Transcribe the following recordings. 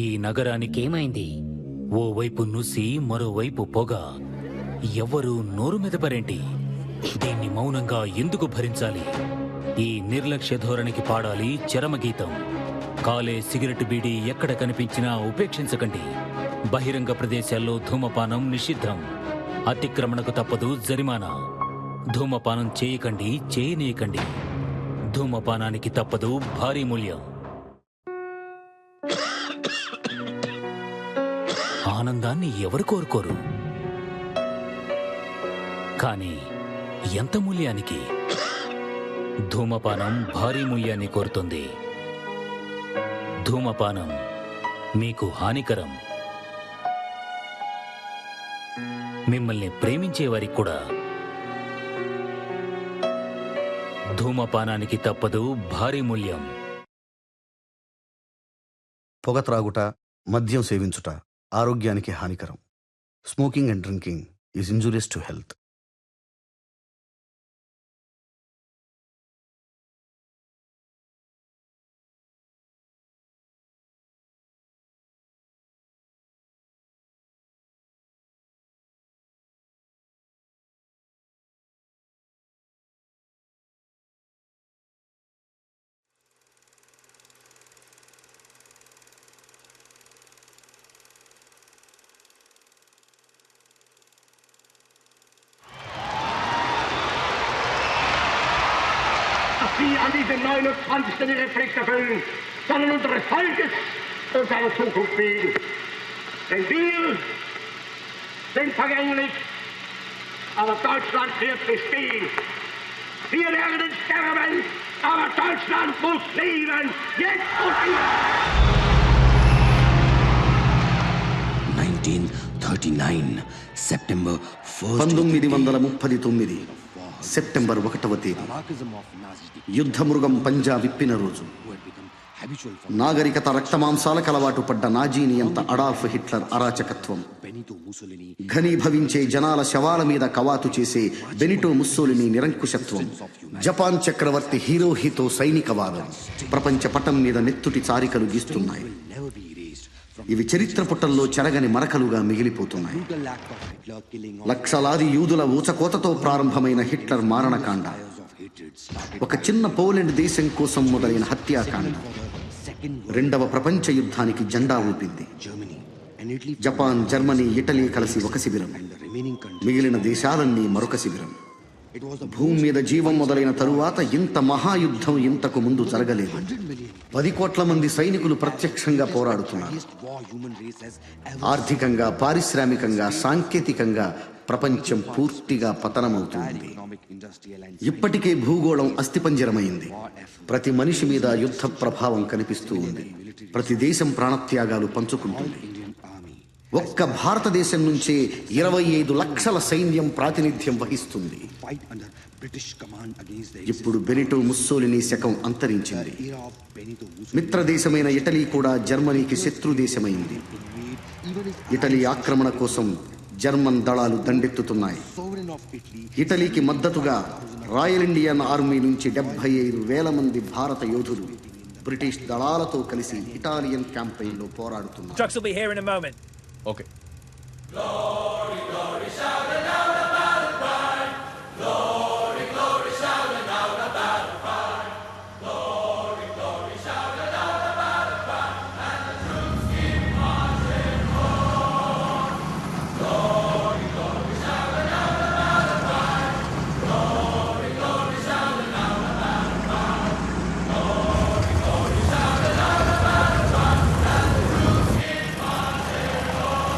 ఈ నగరానికేమైంది? ఓవైపు నుసి మరోవైపు పొగ. ఎవ్వరూ నోరు మెదపరేంటి? దీన్ని మౌనంగా ఎందుకు భరించాలి? ఈ నిర్లక్ష్య ధోరణికి పాడాలి చరమగీతం. కాలే సిగరెట్ బీడీ ఎక్కడ కనిపించినా ఉపేక్షించకండి. బహిరంగ ప్రదేశాల్లో ధూమపానం నిషిద్ధం. అతిక్రమణకు తప్పదు జరిమానా. ధూమపానం చేయకండి, చేయనీయకండి. ధూమపానానికి తప్పదు భారీ మూల్యం. ఆనందాన్ని ఎవరు కోరుకోరు? కానీ ఎంత మూల్యానికి? ధూమపానం భారీ మూల్యాన్ని కోరుతుంది. ధూమపానం మీకు హానికరం. మిమ్మల్ని ప్రేమించేవారికి కూడా. ధూమపానానికి తప్పదు భారీ మూల్యం. పొగ త్రాగుట, మద్యం సేవించుట ఆరోగ్యానికి హానికరం. Smoking and drinking is injurious to health. Sie an diesem 29. ihre Pflicht erfüllen, sondern unseres Volkes und seiner Zukunft wegen. Denn wir sind vergänglich, aber Deutschland wird bestehen. Wir werden sterben, aber Deutschland muss leben, jetzt und immer. 1939 September 1939 September 1వ తేదీ యుద్ధమృగం పంజా విప్పిన రోజు. నాగరికత రక్తమాంసాలకు అలవాటు పడ్డ Nazi నియంత Adolf Hitler అరాచకత్వం, ఘనీభవించే జనాల శవాల మీద కవాతు చేసే బెనిటో ముస్సోలిని నిరంకుశత్వం, జపాన్ చక్రవర్తి హిరోహితో సైనికవాదం ప్రపంచ పటం మీద నెత్తుటి చారికలు గీస్తున్నాయి. ఇవి చరిత్ర పుటల్లో చెరగని మరకలుగా మిగిలిపోతున్నాయి. లక్షలాది యూదుల ఊచకోతతో ప్రారంభమైన హిట్లర్ మారణకాండ, ఒక చిన్న పోలెండ్ దేశం కోసం మొదలైన హత్యాకాండ రెండవ ప్రపంచ యుద్ధానికి జెండా ఊపింది. జపాన్, జర్మనీ, ఇటలీ కలిసి ఒక శిబిరం, మిగిలిన దేశాలన్నీ మరొక శిబిరం. భూమి మీద జీవం మొదలైన తరువాత ఇంత మహాయుద్ధం ఇంతకు ముందు జరగలేదు. 10 కోట్ల మంది సైనికులు ప్రత్యక్షంగా పోరాడుతున్నారు. ఆర్థికంగా, పారిశ్రామికంగా, సాంకేతికంగా ప్రపంచం పూర్తిగా పతనమవుతుంది. ఇప్పటికే భూగోళం అస్థిపంజరమైంది. ప్రతి మనిషి మీద యుద్ధ ప్రభావం కనిపిస్తూ ఉంది. ప్రతి దేశం ప్రాణత్యాగాలు పంచుకుంటుంది. ఒక్క భారతదేశం నుంచే 25 లక్షల సైన్యం ప్రాతినిధ్యం వహిస్తుంది. ఇప్పుడు బెనిటో ముస్సోలిని శకం అంతరించింది. మిత్రదేశమైన ఇటలీ కూడా జర్మనీకి శత్రుదేశమైంది. ఇటలీ ఆక్రమణ కోసం జర్మన్ దళాలు దండెత్తుతున్నాయి. ఇటలీకి మద్దతుగా రాయల్ ఇండియన్ ఆర్మీ నుంచి 75,000 మంది భారత యోధులు బ్రిటిష్ దళాలతో కలిసి ఇటాలియన్ క్యాంపెయిన్లో పోరాడుతున్నారు. Okay. Glory, glory, shout it out about a pride. Glory, glory, shout it out about a pride. Glory, glory, shout it out about a pride. And the troops keep marching on. Glory, glory, shout it out about a pride. Glory, glory, shout it out about a pride. Glory, glory, shout it out about a pride. And the troops keep marching on.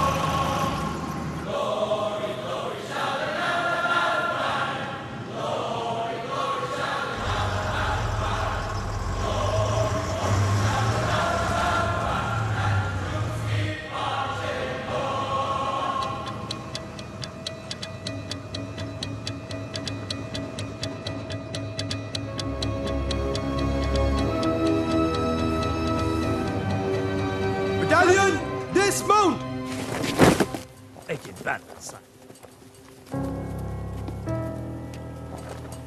Glory, glory, shout it out about a pride. Glory, glory, shout it out about a pride. Glory, glory, shout it out about a pride. And the troops keep marching on. Battalion, dismount! Take it back, son.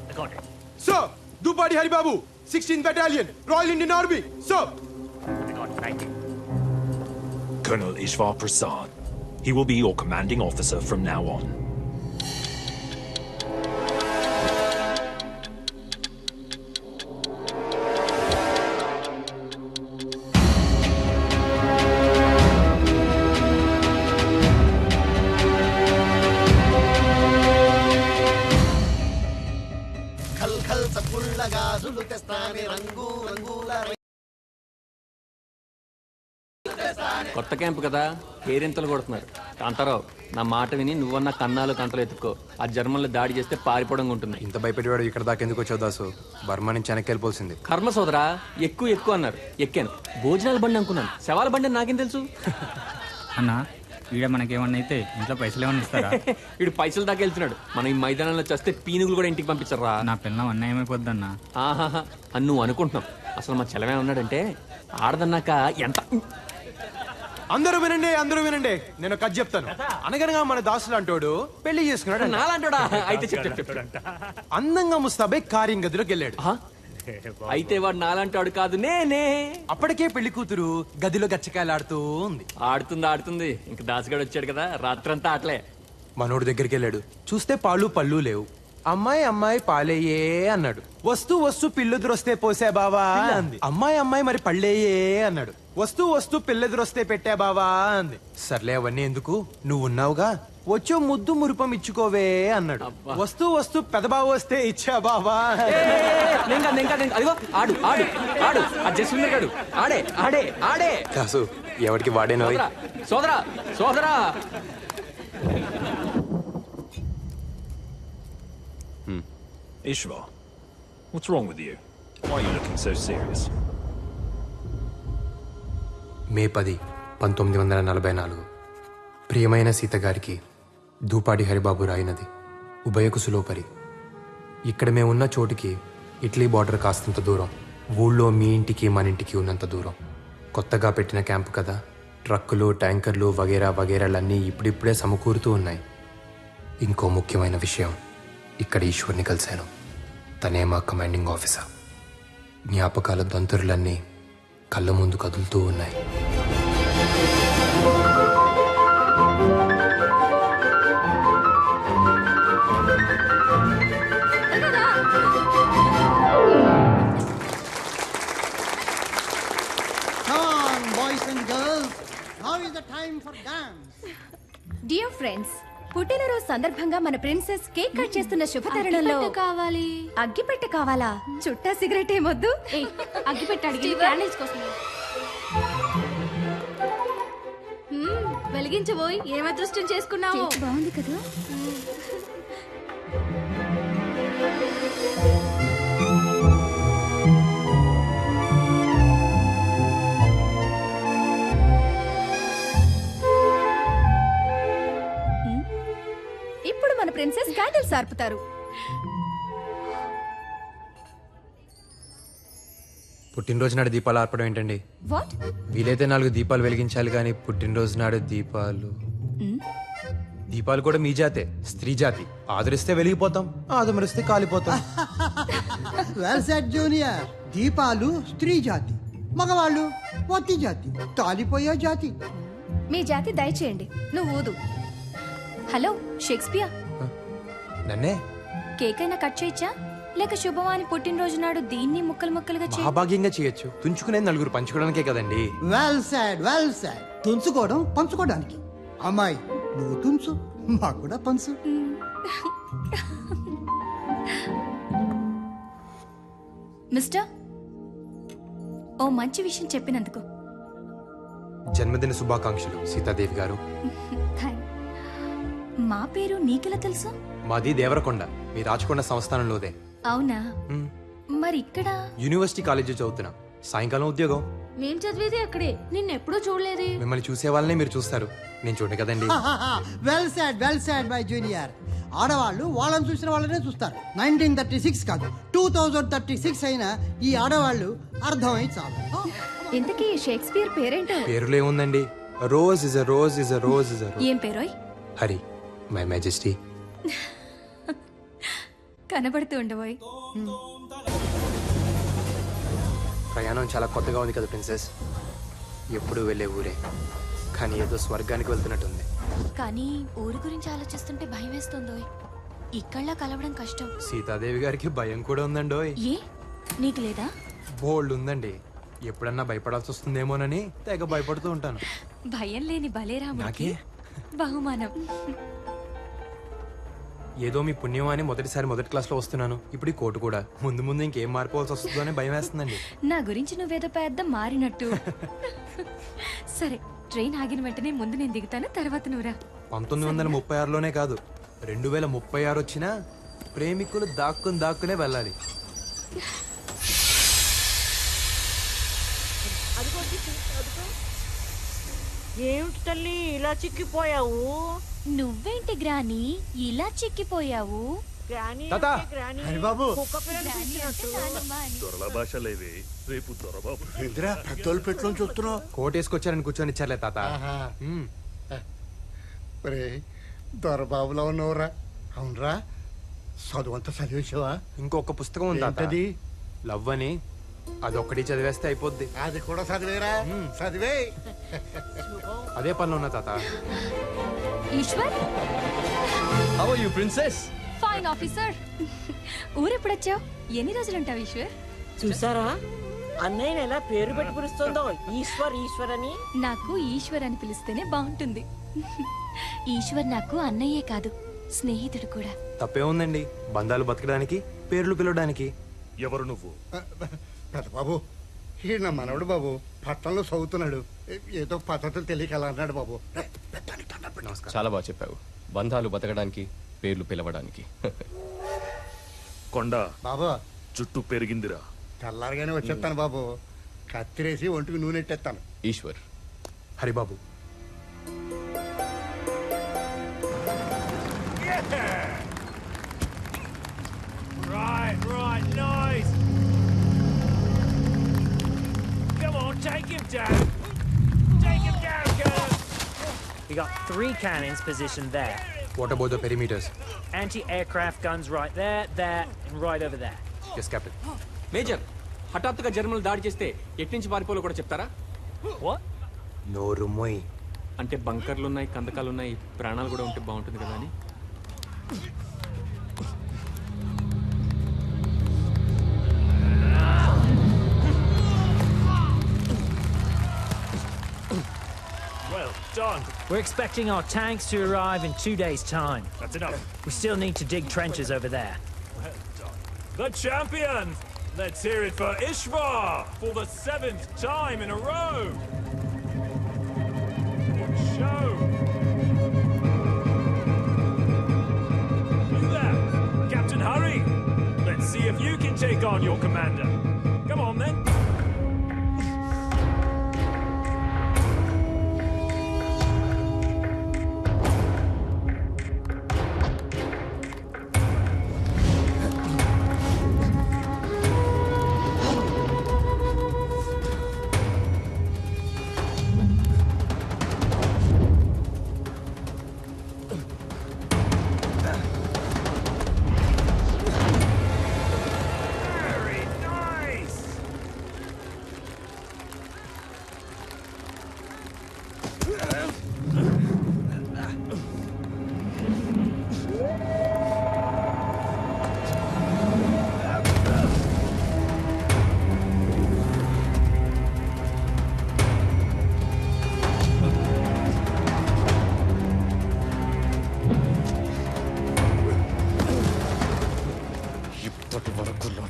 I got it. Sir, Dupadi Haribabu, 16th Battalion, Royal Indian Army. Sir, I got 19. Colonel Ishwar Prasad. He will be your commanding officer from now on. కొత్త camp కదా కేరింతలు కొడుతున్నారు. కాంతారావు, నా మాట విని నువ్వన్న కన్నాలు కంటలు ఎత్తుకో. ఆ జర్మన్లు దాడి చేస్తే పారిపోవడం ఉంటుంది. ఇంత భయపెట్టేవాడు ఇక్కడ దాకా ఎందుకు వచ్చావు దాసు? బర్మా నుంచి వెనక్కి వెళ్ళిపోతుంది. కర్మ సోదరా, ఎక్కువ అన్నారు. ఎక్కాను. భోజనాల బండి అనుకున్నాను. శవాల బండి అని నాకేం తెలుసు? అన్నా ఈడ మనకేమన్నా అయితే ఇంట్లో పైసలు ఏమన్నా ఇస్తారా? వీడు పైసలు దాకా వెళ్తున్నాడు. మనం ఈ మైదానంలో చేస్తే పీనుగులు కూడా ఇంటికి పంపించరా? నా పిల్లం అన్యాయమైపోద్దన్నా. ఆహాహా అని నువ్వు అనుకుంటున్నావు. అసలు మా చెలమే ఉన్నాడంటే ఆడదన్నాక ఎంత. అందరూ వినండి, నేను కథ చెప్తాను. అనగనగా మన దాసులు అంటోడు పెళ్లి చేసుకున్నాడు. నాలంటాడా? అయితే చెప్పు. అందంగా ముస్తాబై కార్యం గదిలోకి వెళ్ళాడు. అయితే వాడు నాలంటాడు కాదు, నేనే. అప్పటికే పెళ్లి కూతురు గదిలో గచ్చకాయలు ఆడుతూ ఉంది. ఆడుతుంది. ఇంక దాసుగాడు వచ్చాడు కదా, రాత్రంతా ఆటలే. మనోడి దగ్గరికి వెళ్ళాడు. చూస్తే పాలు పళ్ళు లేవు. అమ్మాయి పాలేయే అన్నాడు. వస్తూ పిల్లెదురొస్తే పోసే బావా అంది. అమ్మాయి మరి పళ్ళేయే అన్నాడు. వస్తూ పిల్లెదురొస్తే పెట్టే బావా అంది. సర్లే అవన్నీ ఎందుకు, నువ్వు ఉన్నావుగా, వచ్చో ముద్దు మురుపం ఇచ్చుకోవే అన్నాడు. వస్తూ పెదబావ వస్తే ఇచ్చా బావా. అదిగో ఆడు ఆ జస్విందర్ గాడు ఆడే. కాసు ఎవరికి వాడేనో. సోదరా Ishwar, what's wrong with you? Why are you looking so serious? మే 10, 1944 ప్రియమైన సీత గారికి దూపాడి హరిబాబు రాయినది ఉభయ కుసులోపరి. ఇక్కడ మేమున్న చోటికి ఇటలీ బార్డర్ కాస్తంత దూరం. ఊళ్ళో మీ ఇంటికి మన ఇంటికి ఉన్నంత దూరం. కొత్తగా పెట్టిన క్యాంపు కదా, ట్రక్కులు ట్యాంకర్లు వగేరాలన్నీ ఇప్పుడిప్పుడే సమకూరుతూ ఉన్నాయి. ఇంకో ముఖ్యమైన విషయం, ఇక్కడ ఈశ్వర్ని కలిశాను. తనే మా కమాండింగ్ ఆఫీసర్. జ్ఞాపకాల దంతురులన్నీ కళ్ళ ముందు కదులుతూ ఉన్నాయి. డియర్ ఫ్రెండ్స్, పుట్టినరోజు సందర్భంగా మన ప్రిన్సెస్ కేక్ కట్ చేస్తున్న శుభతరుణంలో కావాలి. అగ్గిపెట్టె కావాలా? చుట్టా సిగరెట్ ఏమొద్దు. అగ్గిపెట్టే అడిగి క్యాండిల్స్ కోసం వెలిగించబోయి ఏం అదృష్టం చేసుకున్నావు. బాగుంది కదా. ఇప్పుడు మన ప్రిన్సెస్ క్యాండిల్స్ ఆర్పుతారు. పుట్టినరోజు నాడు దీపాలు ఆర్పడం ఏంటండి? వాట్? వీలైతే 4 దీపాలు వెలిగించాలి కానీ పుట్టినరోజు నాడు దీపాలు కూడా మీ జాతే, స్త్రీ జాతి. ఆదరిస్తే వెలిగిపోతాం, ఆదమరిస్తే కాలిపోతాం. Well said junior. దీపాలు స్త్రీ జాతి, మగవాళ్ళు వత్తి జాతి, తాలిపోయే జాతి. మీ జాతి దయచేయండి. నువ్వు ఊదు. హలో షేక్స్పియర్, నన్నే కేక్ అయినా కట్ చేయొచ్చా? లేక శుభవాని పుట్టినరోజు నాడు దీన్ని ముక్కలుగా మహాభాగ్యంగా చేయొచ్చు. తుంచుకునే 4 పంచుకోవడానికే కదండి. Well said. తుంచుకోవడం పంచుకోవడానికి. అమ్మాయి నువ్వు తుంచు, మాకు కూడా పంచు. మిస్టర్, ఓ మంచి విషయం చెప్పినందుకు. జన్మదిన శుభాకాంక్షలు సీతాదేవి గారు. మా పేరు నీకెలా తెలుసు? మాది దేవరకొండ, మీ రాచకొండ సంస్థానంలోదే. అవునా? మరి ఇక్కడ యూనివర్సిటీ కాలేజీ చదువుతున్నా. సాయంకాలం ఉద్యోగం. మేం చదివేది అక్కడే, నిన్నెప్పుడూ చూడలేదే. మిమ్మల్ని చూసే వాళ్ళనే మీరు చూస్తారు, నేను చూడండి కదండి. Well said my junior. ఆడవాళ్ళు వాళ్ళని చూసిన వాళ్ళనే చూస్తారు. 1936 కాదు 2036 అయినా ఈ ఆడవాళ్ళు అర్థమై చాలు. ఇంతకీ షేక్స్పియర్ పేరేంటో? పేరులో ఏముందండి? Rose is a rose is a rose is a rose. ఏం పేరోయ్? Hari, my majesty. కనబడుతూ ఉండబోయ్. ప్రయాణం చాలా కొత్తగా ఉంది కదా ప్రిన్సెస్. ఎప్పుడు వెళ్ళే ఊరే. కానీ ఏదో స్వర్గానికి వెళ్తున్నట్టుంది. కానీ ఊరు గురించి ఆలోచిస్తుంటే భయం వేస్తుందో. ఇక్కడ్లా కలవడం కష్టం. సీతాదేవి గారికి భయం కూడా ఉందండోయ్. ఏ నీకు లేదా? బోల్డ్ ఉందండి. ఎప్పుడన్నా భయపడాల్సి వస్తుందేమోనని తెగ భయపడుతూ ఉంటాను. భయం లేని బలేరాముడికి బహుమానం. ఏదో మీ పుణ్యం అని మొదటిసారి మొదటి క్లాస్లో వస్తున్నాను. ఇప్పుడు ఈ కోటు కూడా. ముందు ముందు ఇంకేం మారిపోవాల్సి వస్తుందో అని భయం వేస్తుందండి. నా గురించి నువ్వేదో పెద్ద మారినట్టు. సరే, ట్రైన్ ఆగిన వెంటనే ముందు నేను దిగుతాను, తర్వాత నువ్వురా. 1936లోనే కాదు, 2036 వచ్చినా ప్రేమికులు దాక్కునే వెళ్ళాలి. ఏమిటి తల్లి ఇలా చిక్కిపోయావు? నువ్వేంటి గ్రాని ఇలా చిక్కిపోయావు? దొరల భాష లేవే, రేపు దొరబాబు. పెద్దోళ్ళు పెట్టులో చూస్తున్నావు. కోటేసుకొచ్చారని కూర్చొని ఇచ్చారులే తాత. దొరబాబులో ఉన్నవరా? అవునరా, చదువంతా చదివేసావా? ఇంకొక పుస్తకం ఉంది తాత, లవ్ అని. అదొక్కటి చదివేస్తే అయిపోద్ది. అది కూడా చదివేరా? చదివే. అదే పనిలో ఉన్నా తాత. Eshwar, how are you princess? Fine officer. ఊరెప్పుడొచ్చావు? ఎన్ని రోజులు ఉంటావు ఈశ్వర్? చూసారా అన్నయ్య ఎలా పేరు పెట్టి పిలుస్తుందో, ఈశ్వర్ అని. నాకు ఈశ్వర్ అని పిలిస్తేనే బాగుంటుంది. ఈశ్వర్ నాకు అన్నయ్యే కాదు, స్నేహితుడు కూడా. తప్పే ఉందండి, బంధాలు బతకడానికి, పేర్లు పిలవడానికి. ఎవరు నువ్వు? పెద్ద బాబు, ఈ నా మనవడు బాబు పట్టణంలో చదువుతున్నాడు. ఏదో పద్ధతులు తెలియక అలా అన్నాడు బాబు. చాలా బాగా చెప్పావు. బంధాలు బతకడానికి, పేర్లు పిలవడానికి. కొండ బాబా, చుట్టూ పెరిగిందిరా. తెల్లారుగానే వచ్చేస్తాను బాబు. కత్తిరేసి ఒంటికి నూనె ఎట్టేస్తాను. Eshwar. Haribabu. Right, nice. Come on, take him down. Take him down, girl. We got 3 cannons positioned there. What about the perimeters? Anti-aircraft guns right there, and right over there. Yes, Captain. Major, హఠాత్తుగా జర్మన్లు దాడి చేస్తే ఎట్నుంచి పారిపోలో కూడా చెప్తారా? నోరు మొయ్. అంటే బంకర్లున్నాయి, కందకాలున్నాయి, ప్రాణాలు కూడా ఉంటే బాగుంటుంది కదా అని. Well done. We're expecting our tanks to arrive in 2 days' time. That's enough. We still need to dig trenches over there. Well done. The champion! Let's hear it for Ishvar for the 7th time in a row. Good show. You there, Captain Hurry. Let's see if you can take on your commander. Come on then.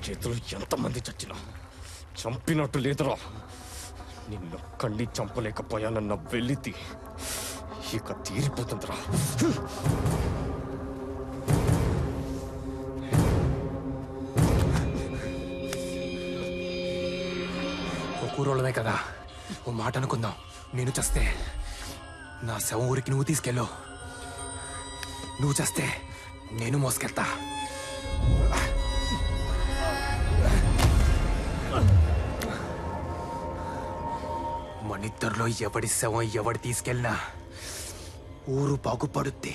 చేతులు ఎంతమంది చచ్చినా చంపినట్టు లేదురా. నిన్ను కళ్ళి చంపలేకపోయానన్న వెలితి ఇక తీరిపోతుందిరా. ఓ కూరోళ్ళమే కదా, ఓ మాట అనుకుందాం. నేను చస్తే నా శవం ఊరికి నువ్వు తీసుకెళ్ళు, నువ్వు చస్తే నేను మోసుకెళ్తా. మనిద్దరిలో ఎవడి శవం ఎవడి తీసుకెళ్ళినా ఊరు బాగుపడుద్ది.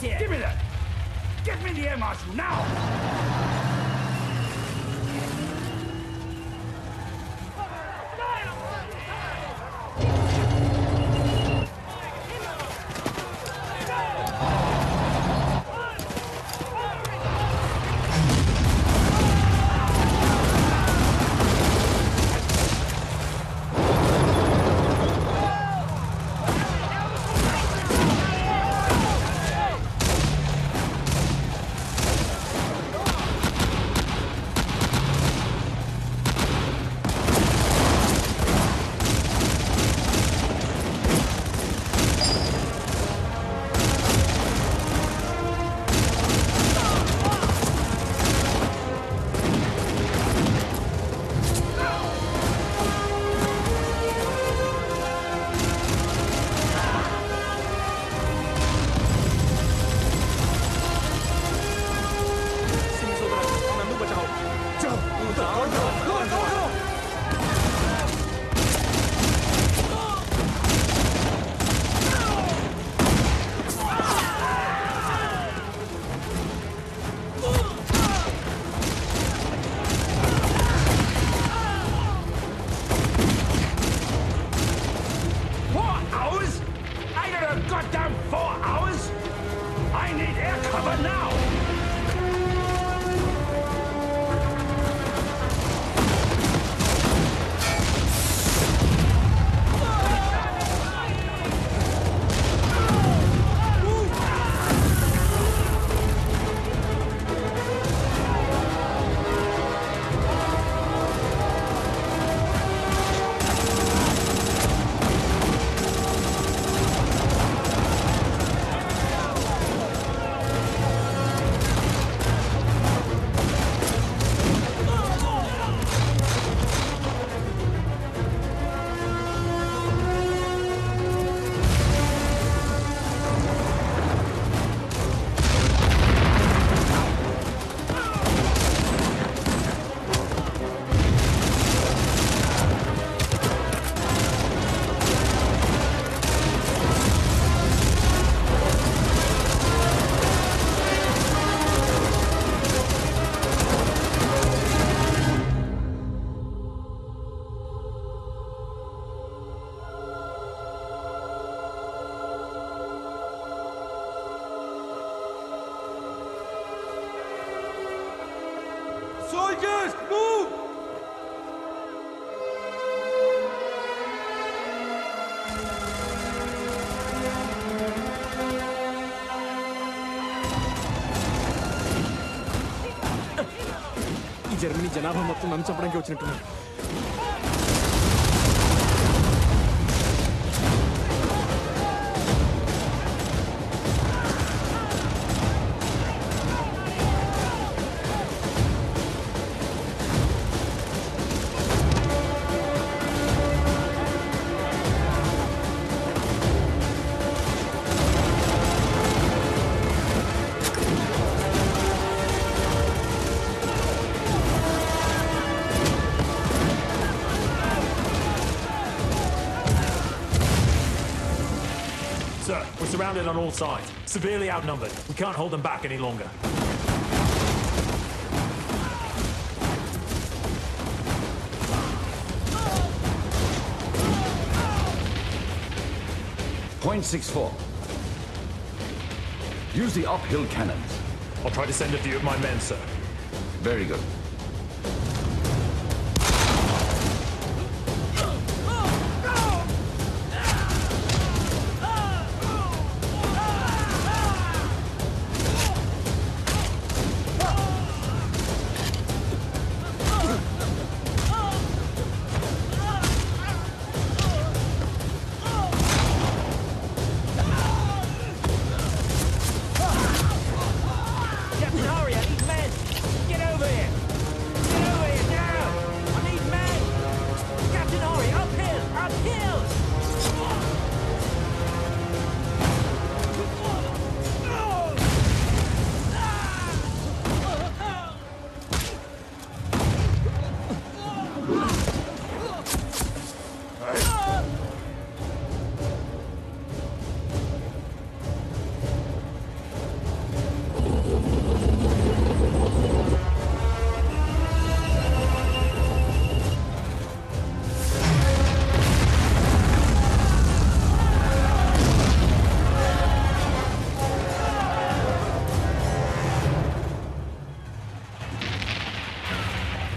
What's here? Give me that! Get me the air marshal now! Goddamn 4 hours? I need air cover now! Soldiers, move! ఈ జర్మనీ జనాభా మొత్తం నన్ను చంపడానికి వచ్చినట్టున్నారు. Sir, we're surrounded on all sides. Severely outnumbered. We can't hold them back any longer. .64. Use the uphill cannons. I'll try to send a few of my men, sir. Very good. Captain, hurry! I need men! Get over here! Get over here!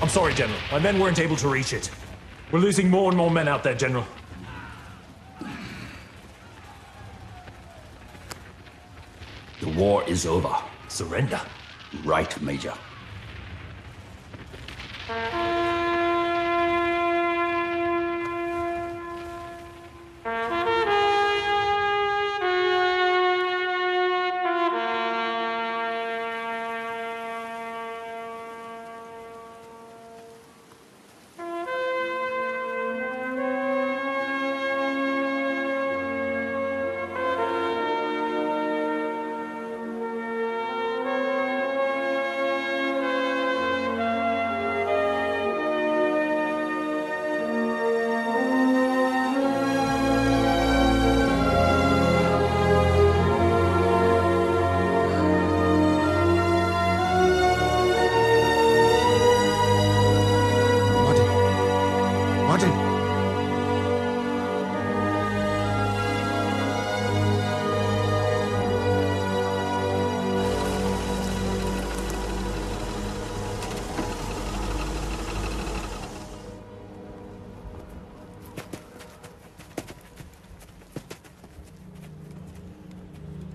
I'm sorry, General. My men weren't able to reach it. We're losing more and more men out there, General. The war is over. Surrender. Right, Major.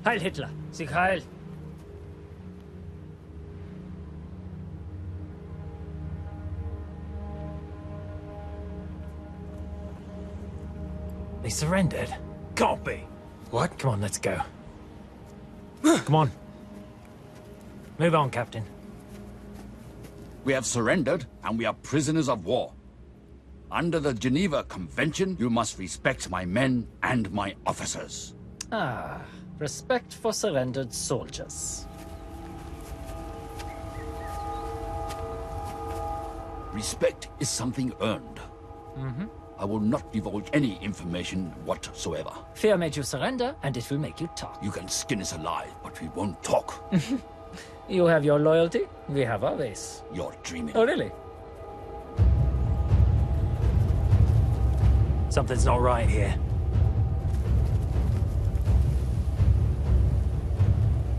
Heil Hitler! Sieg heil! They surrendered? Can't be. What? Come on, let's go. Come on. Move on, Captain. We have surrendered, and we are prisoners of war. Under the Geneva Convention, you must respect my men and my officers. Ah, respect for surrendered soldiers. Respect is something earned. I will not divulge any information whatsoever. Fear made you surrender, and it will make you talk. You can skin us alive, but we won't talk. You have your loyalty, we have our ways. You're dreaming. Oh, really? Something's not right here.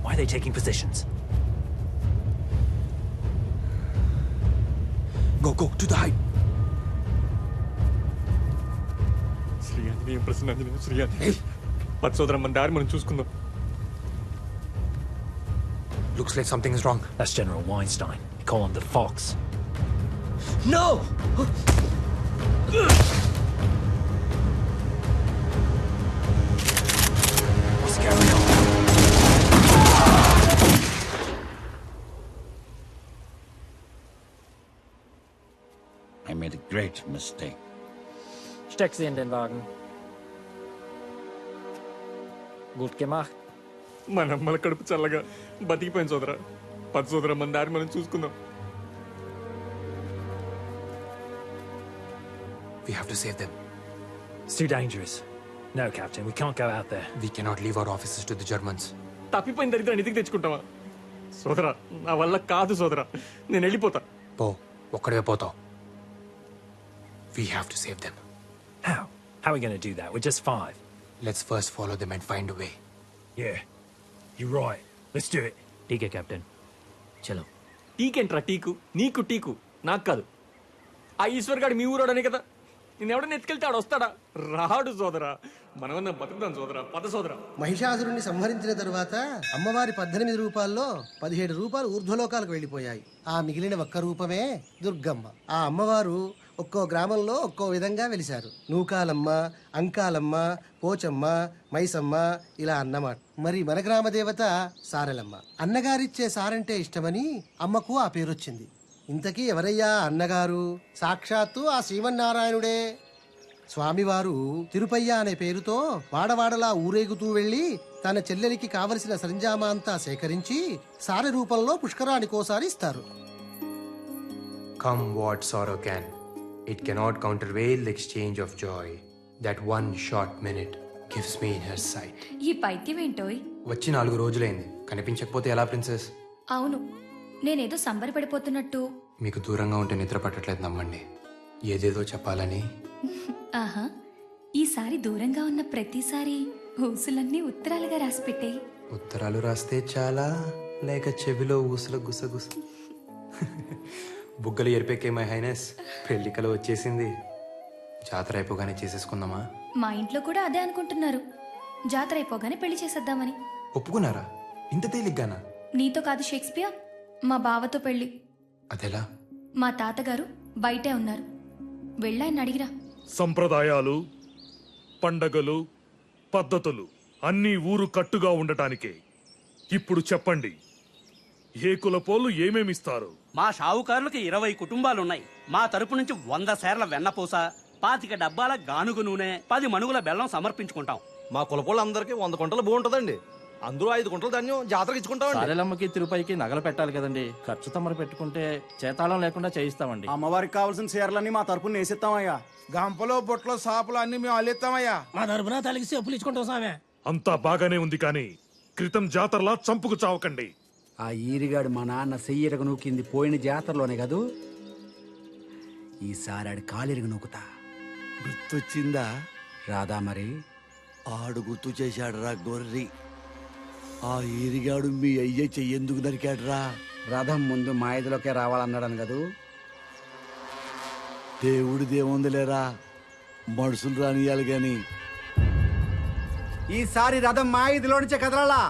Why are they taking positions? Go, to the height. Shri Anjaneyam ప్రసన్నాంజనేయం Shri Anjaneyam పచ్చోదరం మన దారి మనం చూసుకుందాం. Looks like something is wrong. That's General Weinstein. They call him the Fox. No! What's going on? I made a great mistake. Steck sie in den Wagen. Gut gemacht. మన అమ్మల కడుపు చల్లగా బతికిపోయింది సోదరా. పచ్చ సోదరా మన దారి మనం చూసుకుందాం. We have to save them. It's too dangerous. No, Captain, we can't go out there. We cannot leave our officers to the Germans. తప్పిపోయిన దరిద్రాన్ని ఇంటికి తెచ్చుకుంటావా? సోదరా నా వల్ల కాదు సోదరా, నేను వెళ్ళిపోతా. పో, ఒక్కడే పోతావు. We have to save them. How? How are we going to do that? We're just 5. Let's first follow them and find a way. Yeah, you're right. Let's do it. ठीक है कैप्टन चलो. టీకేంట్రా టీకు? నీకు teak, నాకు కాదు. ఆ ఈశ్వర్ గారు మీ ఊరోడనే కదా. నేను ఎవడన్నా ఎత్తుకెళ్తే ఆడు వస్తాడా? రాడు సోదరా. మనమన్నా బతుకుతాం సోదరా. పద సోదరా. మహిషాసురుణ్ణి సంహరించిన తరువాత అమ్మవారి 18 రూపాల్లో 17 రూపాయలు ఊర్ధ్వలోకాలకు వెళ్ళిపోయాయి. ఆ మిగిలిన ఒక్క రూపమే దుర్గమ్మ. ఆ అమ్మవారు ఒక్కో గ్రామంలో ఒక్కో విధంగా వెలిశారు. నూకాలమ్మ, అంకాలమ్మ, పోచమ్మ, మైసమ్మ ఇలా అన్నమాట. మరి మన గ్రామ దేవత సారెలమ్మ. అన్నగారిచ్చే సారంటే ఇష్టమని అమ్మకు ఆ పేరొచ్చింది. ఇంతకీ ఎవరయ్యా అన్నగారు? సాక్షాత్తు ఆ శ్రీమన్నారాయణుడే. స్వామివారు తిరుపయ్య అనే పేరుతో వాడవాడలా ఊరేగుతూ వెళ్లి తన చెల్లెలికి కావలసిన సరంజామా అంతా సేకరించి సారె రూపంలో పుష్కరానికోసారి ఇస్తారు. Come what sorrow can, it cannot countervail the exchange of joy. That one short minute gives me in her sight. ఈ పైత్యం ఏంటోయ్? వచ్చి 4 రోజులైంది. కనిపించకపోతే ఎలా ప్రిన్సెస్? అవును, నేనేదో సంబరపడిపోతున్నట్టు. మీకు దూరంగా ఉంటే నిద్ర పట్టట్లేదు, నమ్మండి. ఏదేదో చెప్పాలని. ఆహా, ఈసారి దూరంగా ఉన్న ప్రతిసారి ఊసులన్నీ ఉత్తరాలుగా రాసి పెట్టేయి. ఉత్తరాలు రాస్తే చాలా, లేక చెవిలో ఊసుల గుసగుస. బుగ్గలు ఎరిపెక్కే మై హైనెస్, పెళ్ళికలు వచ్చేసింది. జాతర అయిపోగానే చేసేసుకుందామా? మా ఇంట్లో కూడా అదే అనుకుంటున్నారు, జాతర అయిపోగానే పెళ్లి చేసేద్దామని. ఒప్పుకున్నారా? ఇంత తేలిగ్గానా? నీతో కాదు షేక్స్పియర్, మా బావతో పెళ్లి. అదెలా? మా తాతగారు బయటే ఉన్నారు, వెళ్ళాయని అడిగిరా. సంప్రదాయాలు, పండగలు, పద్ధతులు అన్నీ ఊరు కట్టుగా ఉండటానికే. ఇప్పుడు చెప్పండి, ఏ కులపోళ్ళు ఏమేమిస్తారు? మా షావుకారులకు 20 కుటుంబాలున్నాయి. మా తరపు నుంచి 100 సేర్ల వెన్నపూస, 25 డబ్బాల గానుగు నూనె, 10 మణుగుల బెల్లం సమర్పించుకుంటాం. మా కులపోళ్ళందరికీ 100 కుంటలు బాగుంటుందండి. అందరూ 5 కుంటలు ధాన్యం జాతరకి ఇచ్చుకుంటామండి. సారెలమ్మకి తిరుపతికి నగలు పెట్టాలి కదండి, ఖర్చు తమరు పెట్టుకుంటే చేతాళం లేకుండా చేయిస్తామండి. అమ్మవారికి కావాల్సిన చీరలన్నీ మా తరపున వేసిస్తామయ్యా. గంపలో బొట్లో సాపులు అన్ని మేము అల్లిస్తామయ్యా. మా తరపున తలకి చెప్పులు ఇచ్చుకుంటాం సామే. అంతా బాగానే ఉంది, కానీ క్రితం జాతరలా చంపుకు చావకండి. ఆ ఈరిగాడు మా నాన్న సెయ్యరగ నూకింది పోయిన జాతరలోనే కదూ. ఈసారి ఆడి కాలిరగ నూకుతా. గుర్తొచ్చిందా? రాదా మరి? ఆడు గుర్తు చేశాడు రా గొర్రి. ఆ ఈరిగాడు మీ అయ్య చెయ్యేందుకు నరికాడురా? రథం ముందు మా ఇదిలోకే రావాలన్నాడని కదూ. దేవుడిదేముందిలేరా, మనుషులు రానియాలి గాని. ఈసారి రథం మా ఇదిలో నుంచే కదలాలా.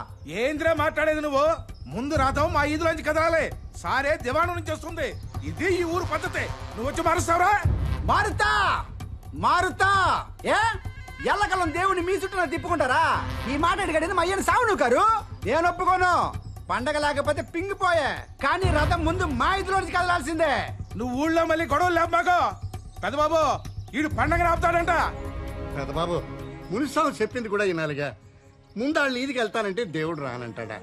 ఏంద్రా మాట్లాడేది నువ్వు? ముందు రథం మా ఈదులోంచి కదలాలి. సారే దివాణం నుంచి వస్తుంది. ఇది ఈ ఊరు పద్ధతి. నువ్వు వచ్చి మారుస్తావురా? మారుతా మారుతా. ఏ ఎల్లకలం దేవుని మీ చుట్టూ తిప్పుకుంటారా? ఈ మాట అడిగాడు మా అయ్యని సావు నువ్వు కారు. నేను ఒప్పుకోను. పండగ లేకపోతే పింగిపోయే, కానీ రథం ముందు మా ఇదిలోంచి కదలాల్సిందే. నువ్వు ఊళ్ళో మళ్ళీ గొడవలు లేవు మాకు. పెద్దబాబు ఈడు పండగ ఆపుతాడంట. పెద్దబాబు మునిస్వామి చెప్పింది కూడా వినాలిగా. ముందాళ్ళు ఈదికి వెళ్తానంటే దేవుడు రానంటాడా?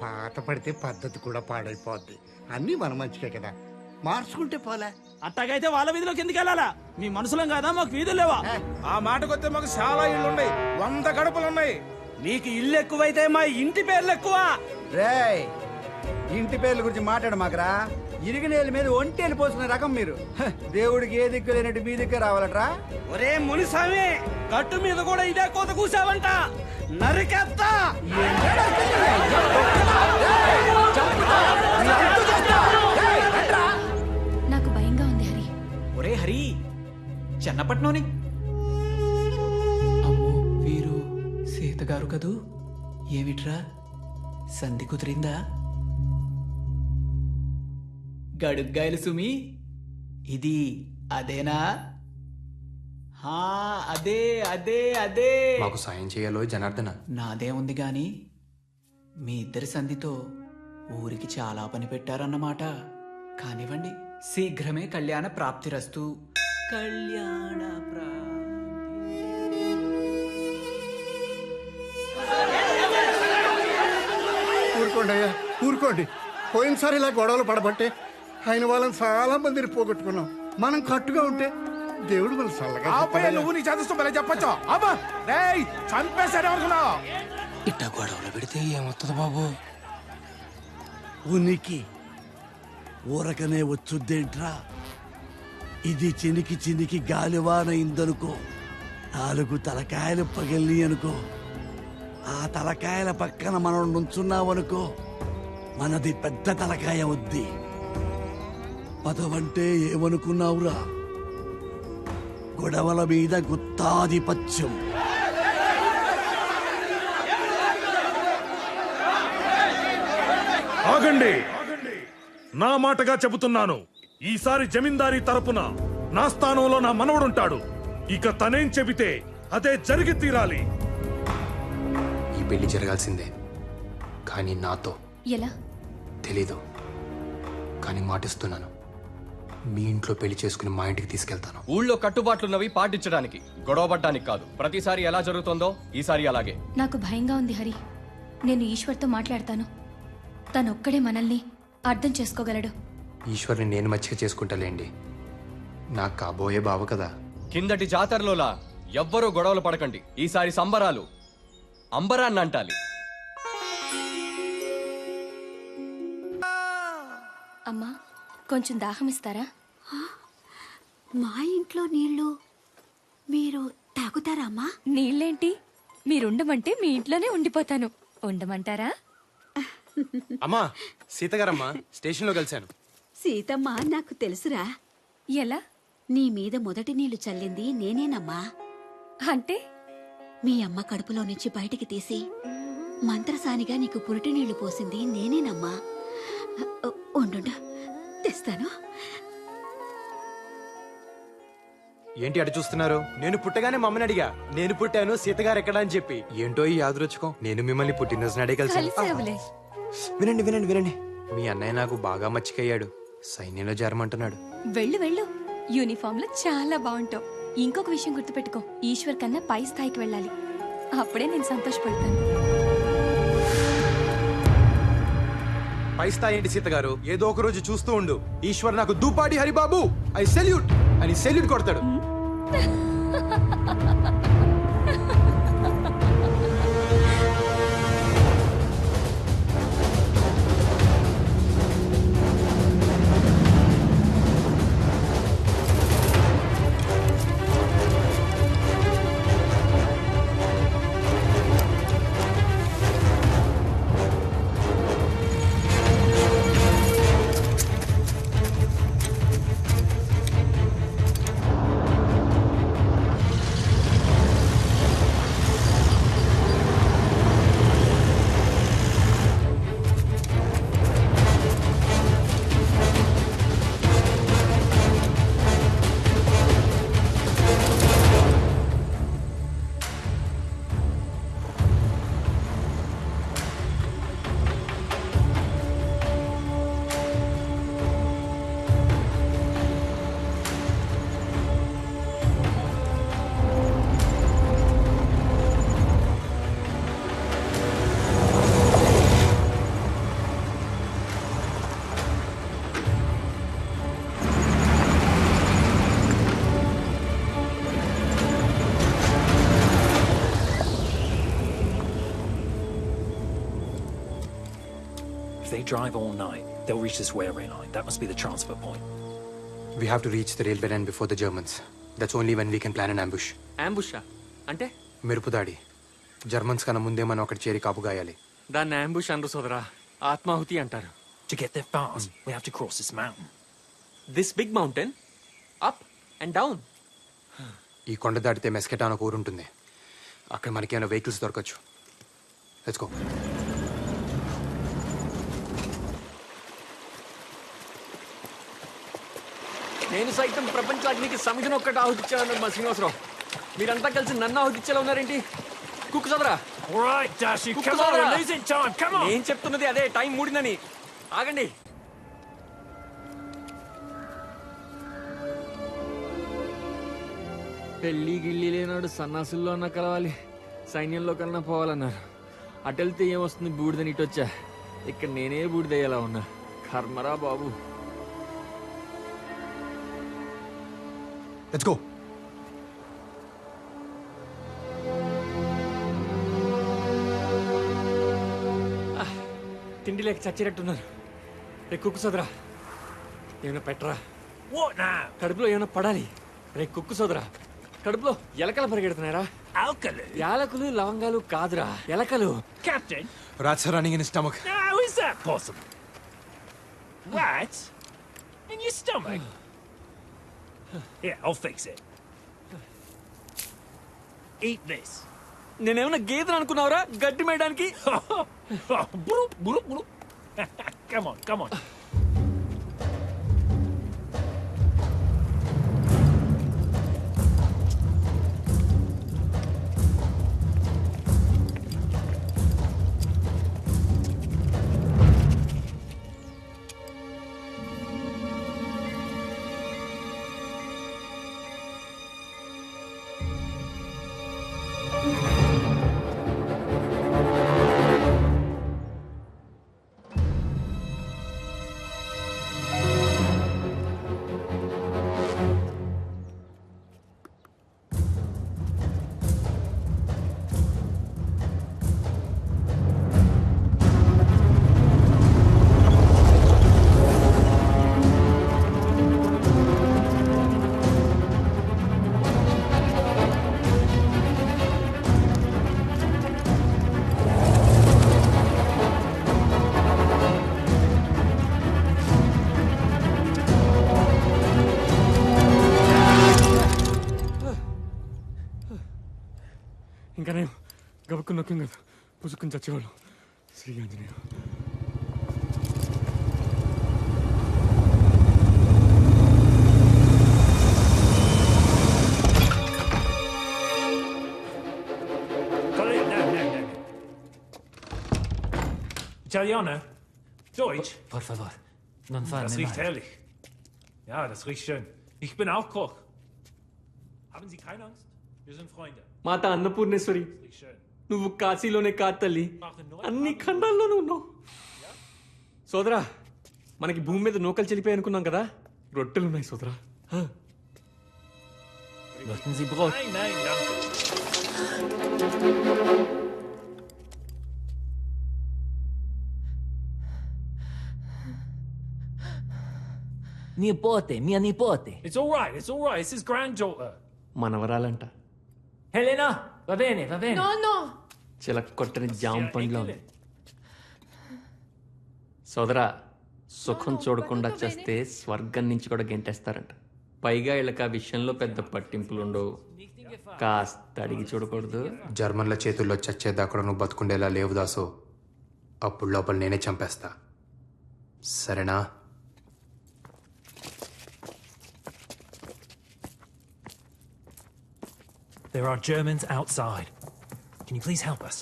పాత పడితే పద్ధతి కూడా పాడైపోద్ది. అన్నీ మన మంచికే కదా, మార్చుకుంటే పోలే. అట్టగైతే వాళ్ళ వీధిలోకి ఎందుకు వెళ్ళాలా? మీ మనుషులం కాదా, మాకు వీధులు లేవా? ఆ మాటకొస్తే మాకు చాలా ఇళ్ళు ఉన్నాయి, 100 గడపలున్నాయి. నీకు ఇల్లు ఎక్కువైతే మా ఇంటి పేర్లు ఎక్కువ. రేయ్, ఇంటి పేర్ల గురించి మాట్లాడు మాకరా. ఇరిగినేల మీద ఒంటేలు పోసుకునే రకం మీరు. దేవుడికి ఏ దిక్కు లేనట్టు మీ దిక్కే రావాలట్రా. ఒరే మునిస్వామి, గట్టు మీద కూడా ఇదే కోత కూసావంట, నరికేస్తా. నాకు భయంగా ఉంది హరి. ఒరే హరి, చెన్నపట్నంని అమ్మో వీరు సీతగారు కదూ. ఏమిట్రా సంధి కుదిరిందా? గడుగ్గాయలు సుమి, ఇది అదేనా? అదే అదే అదే. మాకు సాయం చేయాలో జనార్దన. నాదే ఉంది గాని మీ ఇద్దరి సంధితో ఊరికి చాలా పని పెట్టారన్నమాట. కానివ్వండి, శీఘ్రమే కళ్యాణ ప్రాప్తిరస్తు. కళ్యాణ ఊరుకోండి అయ్యా, ఊరుకోండి. పోయినసారి ఇలా గొడవలు పడబట్టే ఆయన వాళ్ళని చాలా మందిని పోగొట్టుకున్నాం. మనం కట్టుగా ఉంటే దేవుడు మన చల్లగా. నువ్వు నీ చదువు మళ్ళీ చెప్పొచ్చు. అబ్బా చంపేశాడు అనుకున్నావు. ఇట్ట గొడవలు పెడితే ఏమవుతుంది బాబు? ఉనికి ఊరకనే వచ్చుద్దేంట్రా? ఇది చినికి చినికి గాలివాన ఇందనుకో, 4 తలకాయలు పగిలి అనుకో, ఆ తలకాయల పక్కన మనం నుంచున్నామనుకో, మనది పెద్ద తలకాయ వద్ది. పదవంటే ఏమనుకున్నావురా? గొడవల మీద గుత్తాధిపత్యం. ఆగండి, నా మాటగా చెబుతున్నాను. ఈసారి జమీందారీ తరపున నా స్థానంలో నా మనవడుంటాడు. ఇక తనేం చెబితే అదే జరిగి తీరాలి. ఈ పెళ్లి జరగాల్సిందే, కానీ నాతో. ఎలా? తెలీదు, కానీ మాటిస్తున్నాను. మీ ఇంట్లో పెళ్లి చేసుకుని మా ఇంటికి తీసుకెళ్తాను. ఊళ్ళో కట్టుబాట్లున్నవి పాటించడానికి, గొడవపడ్డానికి కాదు. ప్రతిసారి ఎలా జరుగుతుందో ఈసారి అలాగే. నాకు భయంగా ఉంది హరి. నేను ఈశ్వర్తో మాట్లాడతాను. తనొక్కడే మనల్ని అర్థం చేసుకోగలడు. ఈశ్వర్ని నేను మచ్చిక చేసుకుంటాలేండి. నాకు కాబోయే బావ కదా. కిందటి జాతరలోలా ఎవ్వరూ గొడవలు పడకండి. ఈసారి సంబరాలు అంబరాన్ని అంటాలి. అమ్మా, కొంచెం దాహం ఇస్తారా? మా ఇంట్లో నీళ్లు మీరు తాగుతారా అమ్మా? నీళ్ళేంటి, మీరుండమంటే మీ ఇంట్లోనే ఉండిపోతాను. ఉండమంటారా? అమ్మా, సీతగారమ్మా స్టేషన్లో కలిశాను. సీతమ్మ నాకు తెలుసురా. ఎలా? నీ మీద మొదటి నీళ్లు చల్లింది నేనేనమ్మా. అంటే మీ అమ్మ కడుపులో నుంచి బయటికి తీసి మంత్రసానిగా నీకు పురిటి నీళ్లు పోసింది నేనేనమ్మా. ఉండు, తెస్తాను. ఏంటి అటు చూస్తున్నారు? నేను పుట్టగానే మమ్మని అడిగా, నేను పుట్టాను సీతగారు ఎక్కడ అని చెప్పి. ఏంటో ఈ యాదృచ్ఛికం, నేను మిమ్మల్ని పుట్టినరోజు నాడే కలిసి. వినండి వినండి వినండి, మీ అన్నయ్య నాకు బాగా మచ్చికయ్యాడు, సైన్యంలో చేరమంటున్నాడు. వెళ్ళు వెళ్ళు, యూనిఫామ్ లో చాలా బాగుంటావు. ఇంకొక విషయం గుర్తుపెట్టుకో, ఈశ్వర్ కన్నా పై స్థాయికి వెళ్ళాలి, అప్పుడే నేను సంతోషపడతాను. పై స్థాయి ఏంటి సీతగారు, ఏదో ఒక రోజు చూస్తూ ఉండు, ఈశ్వర్ నాకు దూపాడి హరిబాబు ఐ సెల్యూట్ అని సెల్యూట్ కొడతాడు. They drive all night. They'll reach this railway line. That must be the transfer point. We have to reach the railway line before the Germans. That's only when we can plan an ambush. Ambush? అంటే మెరుపుదాడి. Germans కన్నా ముందే మనం అక్కడ చేరి కాపు గాయాలి. దాన్ని ambush అనరు సోదరా, ఆత్మాహుతి అంటారు. To get there fast, we have to cross this mountain. This big mountain? Up and down? ఈ కొండ దాటితే మెస్కెటా అని ఒక ఊరు ఉంటుంది, అక్కడ మనకి ఏమైనా వెహికల్స్ దొరకచ్చు. Let's go. నేను సైతం ప్రపంచానికి సమిధిని ఒక్కటి ఆహుతిచ్చాను మా శ్రీనివాసరావు. మీరంతా కలిసి నన్ను ఆహుతిచ్చేలా ఉన్నారేంటి? కుక్కు సోదరా. నేను చెప్తున్నది అదే, టైం మూడిందని. ఆగండి. పెళ్లి గిళ్ళి లేనాడు సన్నాసుల్లో అన్నా కలవాలి, సైన్యంలో కన్నా పోవాలన్నారు. అటెళ్తే ఏమొస్తుంది బూడిదని ఇటొచ్చా. ఇక్కడ నేనే బూడిదయ్యేలా ఉన్నా. కర్మరా బాబు. Let's go. తిండి లేక చచ్చినట్టున్నారు. రే కుక్కు సోదరా, ఏమైనా పెట్టరా. కడుపులో ఏమైనా పడాలి. రే కుక్కు సోదరా, కడుపులో ఎలకలు పరిగెడుతున్నారా? యాలకులు లవంగాలు కాదురా, ఎలకలు. Captain, Rats are running in his stomach. how is that possible? Rats in your stomach? Yeah, I'll fix it. Eat this. నేనేమన్నా గేదెను అనుకున్నావురా గడ్డి మేయడానికి? Come on, come on. పుసుకుని నొక్కం కదా పుసుకుని చచ్చేవాళ్ళం. Shri Anjaneya. Italiano? Deutsch? Por favor, non farmi Das riecht male. herrlich. Ja, das riecht schön. Ich bin auch Koch. Haben Sie keine Angst? Wir sind Freunde. మాత Annapurneshwari, Riecht schön. నువ్వు కాశీలోనే కాదు తల్లి, అన్ని ఖండాల్లోనూ ఉన్నావు. సోదరా, మనకి భూమి మీద నూకలు చెల్లిపోయి అనుకున్నాం కదా, రొట్టెలు ఉన్నాయి సోదరా. Möchten Sie Brot? Nein, nein, danke. Nipote, mia nipote. It's all right, it's all right. It's his granddaughter. మనవరాలంట. Helena, va bene, va bene. No, no. చిలక కొట్టని జామ పండ్లో ఉంది. సోదరా, సుఖం చూడకుండా చేస్తే స్వర్గం నుంచి కూడా గెంటేస్తారంట. పైగా వీళ్ళకి ఆ విషయంలో పెద్ద పట్టింపులుండవు. కాస్త అడిగి చూడకూడదు. జర్మన్ల చేతుల్లో చచ్చేదాకా నువ్వు బతుకుండేలా లేవు దాసు. అప్పుడు లోపల నేనే చంపేస్తా. సరేనా? There are Germans outside. Can you please help us?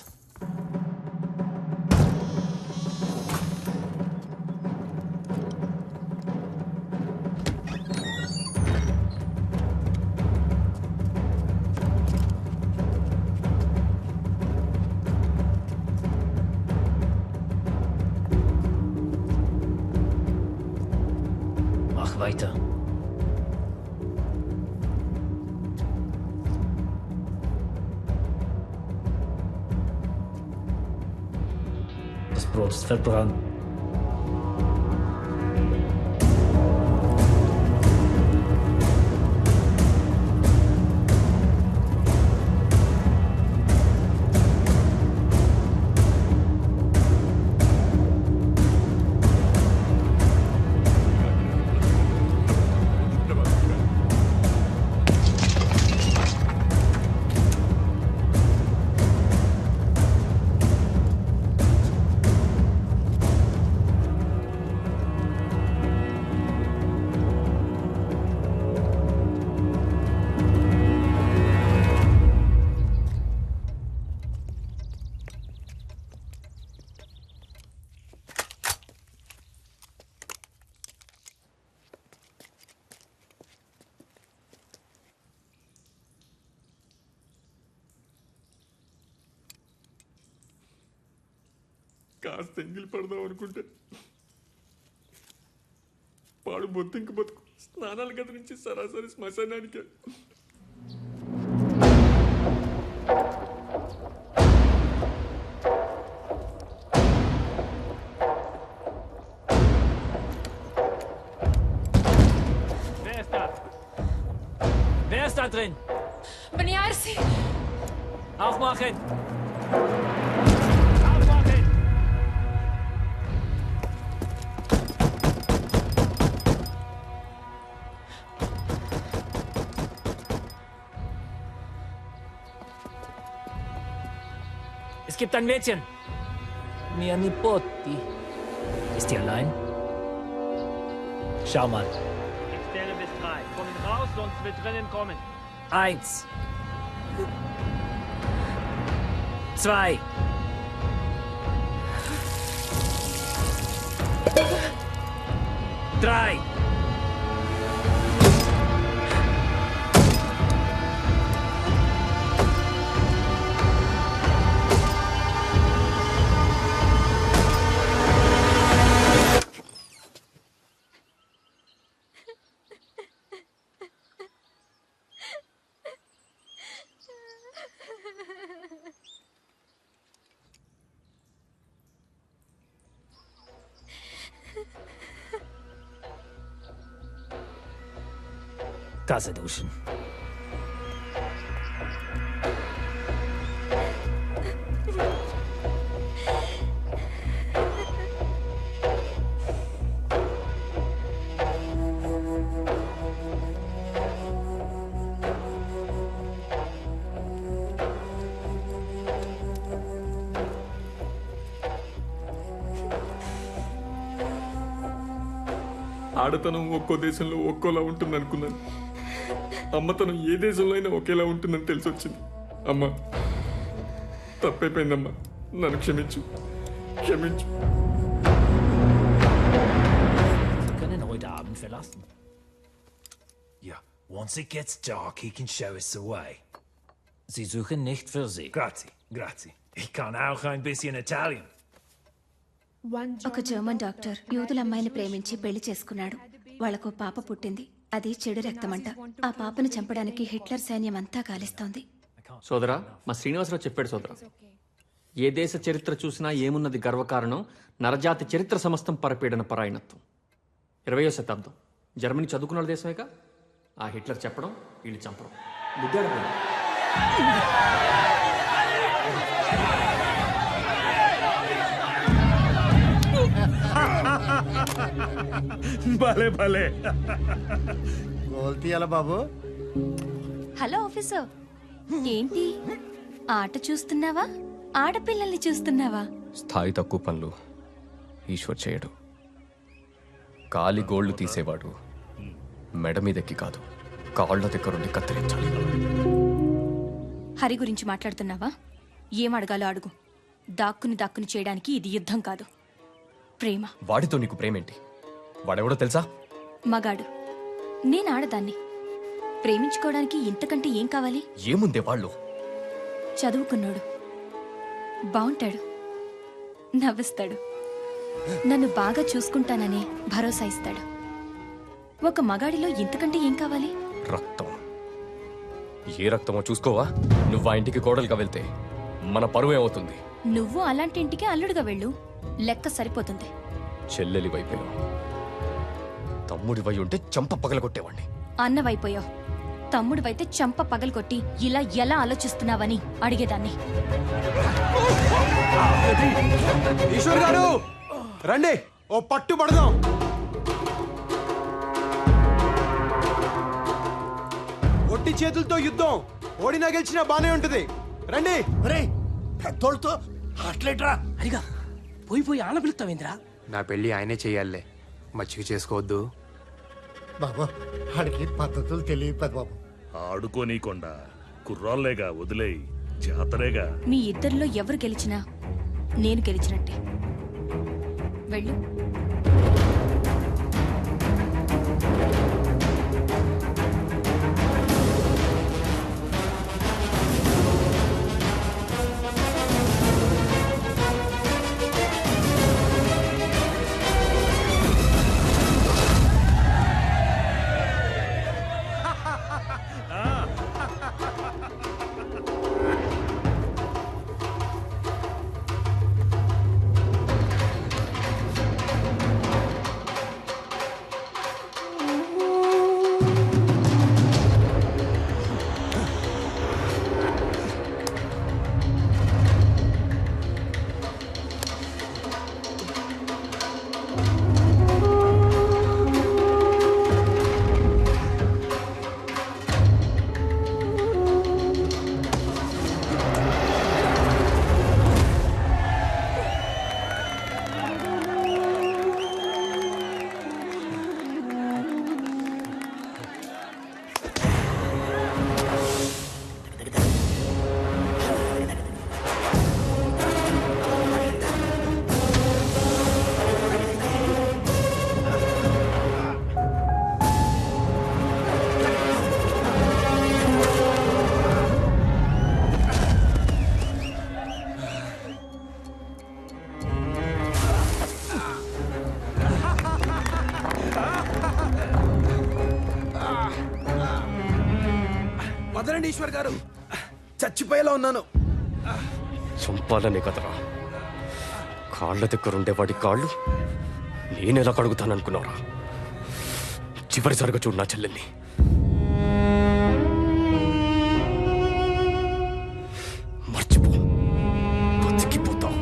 Mach weiter. Das Brot ist verbrannt. కాస్త ఎంగిలి పడదాం అనుకుంటే పాడు బొత్తింక బతుకు. స్నానాల గది నుంచి సరాసరి శ్మశానానికి. Wer ist da? Wer ist da drin? Beniarsi. Aufmachen! Es gibt ein Mädchen. Mia nipoti. Ist die allein? Schau mal. Ich zähle bis 3. Kommen raus, sonst wird drinnen kommen. 1, 2, 3. Tasse duschen. ఆడతనం ఒక్కో దేశంలో ఒక్కోలా ఉంటుంది అనుకున్నాను. అమ్మతనం ఏ దేశంలో అయినా ఒకేలా ఉంటుందని తెలిసి వచ్చింది. అమ్మా, తప్పైపోయిందమ్మా, నన్ను క్షమించు, క్షమించు. Sie können heute Abend verlassen. Ja, once it gets dark, he can show us the way. Sie suchen nicht für Sie. Grazie, grazie. Ich kann auch ein bisschen Italian. ఒక జర్మన్ డాక్టర్ యూదుల అమ్మాయిని ప్రేమించి పెళ్లి చేసుకున్నాడు. వాళ్లకు పాప పుట్టింది. అది చెడు రక్తమంట. ఆ పాపను చంపడానికి హిట్లర్ సైన్యం అంతా గాలిస్తోంది. సోదరా, మా శ్రీనివాసరావు చెప్పాడు సోదరా, ఏ దేశ చరిత్ర చూసినా ఏమున్నది గర్వకారణం, నరజాతి చరిత్ర సమస్తం పరపీడన పరాయణత్వం. 20వ శతాబ్దం జర్మనీ చదువుకున్న దేశమేగా. ఆ హిట్లర్ చెప్పడం, వీళ్ళు చంపడం. బుద్ధాడు భలే భలే. గోల్తీయాల బాబు. హలో ఆఫీసర్, ఏంటి ఆట చూస్తున్నావా, ఆడపిల్లల్ని చూస్తున్నావా? స్థాయి తక్కువ పనులు ఈశ్వర్ చేయడు. కాలి గోళ్లు తీసేవాడు మెడ మీదెక్కి కాదు, కాళ్ల దగ్గరుండి కత్తిరించాలి. హరి గురించి మాట్లాడుతున్నావా? ఏం అడగాలో అడుగు. దాక్కుని చేయడానికి ఇది యుద్ధం కాదు, ప్రేమ. వాడితో నీకు ప్రేమేంటి? వాడెవడో తెలుసా? మగాడు, నేను ఆడదాన్ని. ప్రేమించుకోవడానికి ఇంతకంటే ఏం కావాలి? ఏముందే వాళ్ళు? చదువుకున్నాడు, బాగుంటాడు, నవ్విస్తాడు, నన్ను బాగా చూసుకుంటానని భరోసా ఇస్తాడు. ఒక మగాడిలో ఇంతకంటే ఏం కావాలి? రక్తం. ఏ రక్తమో చూసుకోవా? నువ్వు ఆ ఇంటికి కోడలుగా వెళ్తే మన పరువు ఏమవుతుంది? నువ్వు అలాంటి ఇంటికి అల్లుడుగా వెళ్ళు, లెక్క సరిపోతుంది. చెల్లెలి వైపోయావు, తమ్ముడి వై ఉంటే చంప పగలగొట్టేవాణ్ణి. అన్నవైపోయావు, తమ్ముడివైతే చంప పగలగొట్టి ఇలా ఎలా ఆలోచిస్తున్నావని అడిగేదాన్ని. ఈశ్వర్ గారు రండి, ఓ పట్టు పడదాం. ఒట్టి చేతులతో యుద్ధం, ఓడినా గెలిచినా బానే ఉంటది. రండి. పెద్దోళ్ళతో అట్లేట్రా. అరిగా పోయి ఆన పిలుస్తావేంద్రా? నా పెళ్లి ఆయనే చెయ్యాలే, మచ్చిక చేసుకోవద్దు. బాబు ఆడికి పద్ధతులు తెలియదు పెద్ద బాబు. ఆడుకోనీకొండా, కుర్రాళ్ళేగా, వదిలేయి, జాతరేగా. మీ ఇద్దరిలో ఎవరు గెలిచినా నేను గెలిచినట్టే. వెళ్ళు. వదలండి ఈశ్వర్ గారు, చచ్చిపోయేలా ఉన్నాను. చంపాలనే కదరా, కాళ్ళ దగ్గరుండే వాడి కాళ్ళు నేనెలా కడుగుతాననుకున్నారా? చివరిసారిగా చూడు నా చెల్లెల్ని. మర్చిపో, బతికిపోతావు.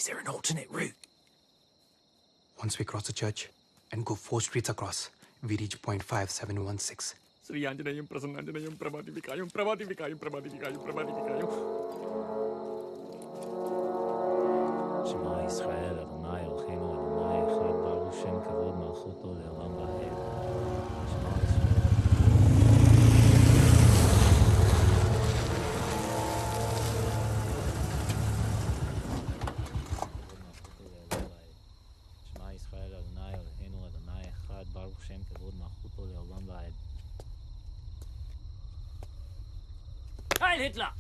Is there an alternate route? Once we cross the church and go 4 streets across, we reach point 5716. Shri Anjaneyam ప్రసన్నాంజనేయం ప్రభాదివికాయం ప్రభాదివికాయం ప్రభాదివికాయం ప్రభాదివికాయం. שמע ישראל, אדוני אלוהינו, אדוני אחד, ברוך שם כבוד מלכותו לעולם ועד. שמע ישראל. שמע ישראל, אדוני אלוהינו, אדוני אחד, ברוך שם כבוד מלכותו לעולם ועד. Heil Hitler!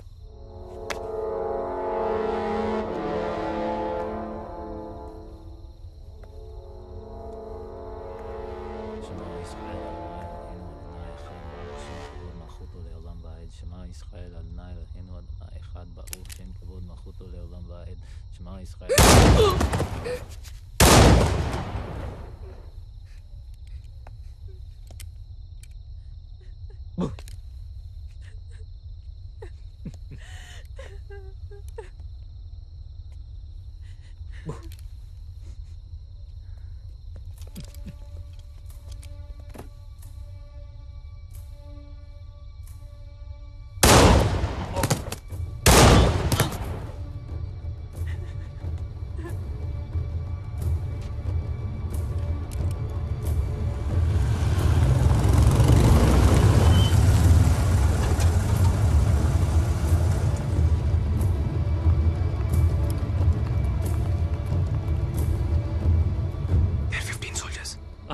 שמע ישראל, אדוני אלוהינו, אדוני אחד, ברוך שם כבוד מלכותו לעולם ועד. שמע ישראל.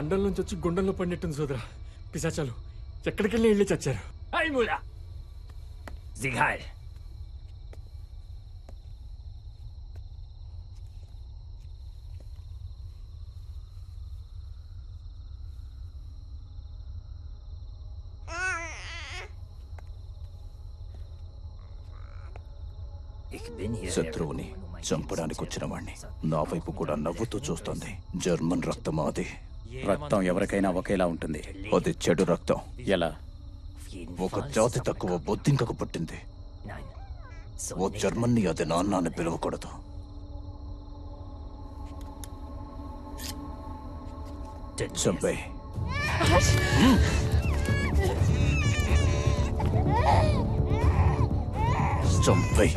అండం నుంచి వచ్చి గుండంలో పడినట్టుంది సోదరా. పిశాచాలు ఎక్కడికెళ్ళి వెళ్ళి చచ్చారు. Hey Muller! Sieg heil! శత్రువుని చంపడానికి వచ్చిన వాణ్ణి నా వైపు కూడా నవ్వుతూ చూస్తుంది. జర్మన్ రక్తం అది. రక్తం ఎవరికైనా ఒకేలా ఉంటుంది. అది చెడు రక్తం. ఎలా? ఒక జాతి తక్కువ బొద్దింకకు పుట్టింది. ఓ జర్మన్ని అది నాన్నని పిలవకూడదు. చంపే. చంపే.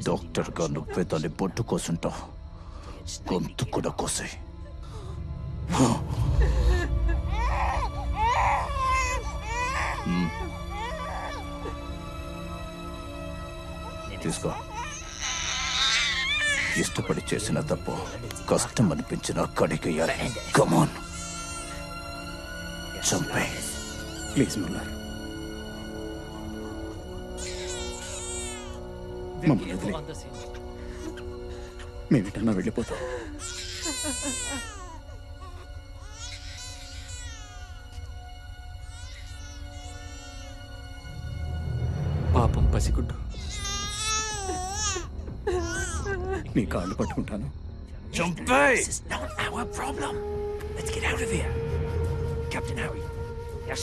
డాక్టర్గా నువ్వే దాన్ని బొట్టు కోసుంటావు. గొంతు కూడా కోసాయి. తీసుకో. ఇష్టపడి చేసిన తప్పు కష్టం అనిపించిన కడిగేయాలి. కమాన్ చంపే. ప్లీజ్ ముల్లర్, మమ్మల్ని వదిలే. మేమిటన్నా వెళ్ళిపోతాం. పాపం పసిగుడ్డు. నీ కాళ్ళు పట్టుకుంటాను. This is not our problem. Let's get out of here. Captain Harry.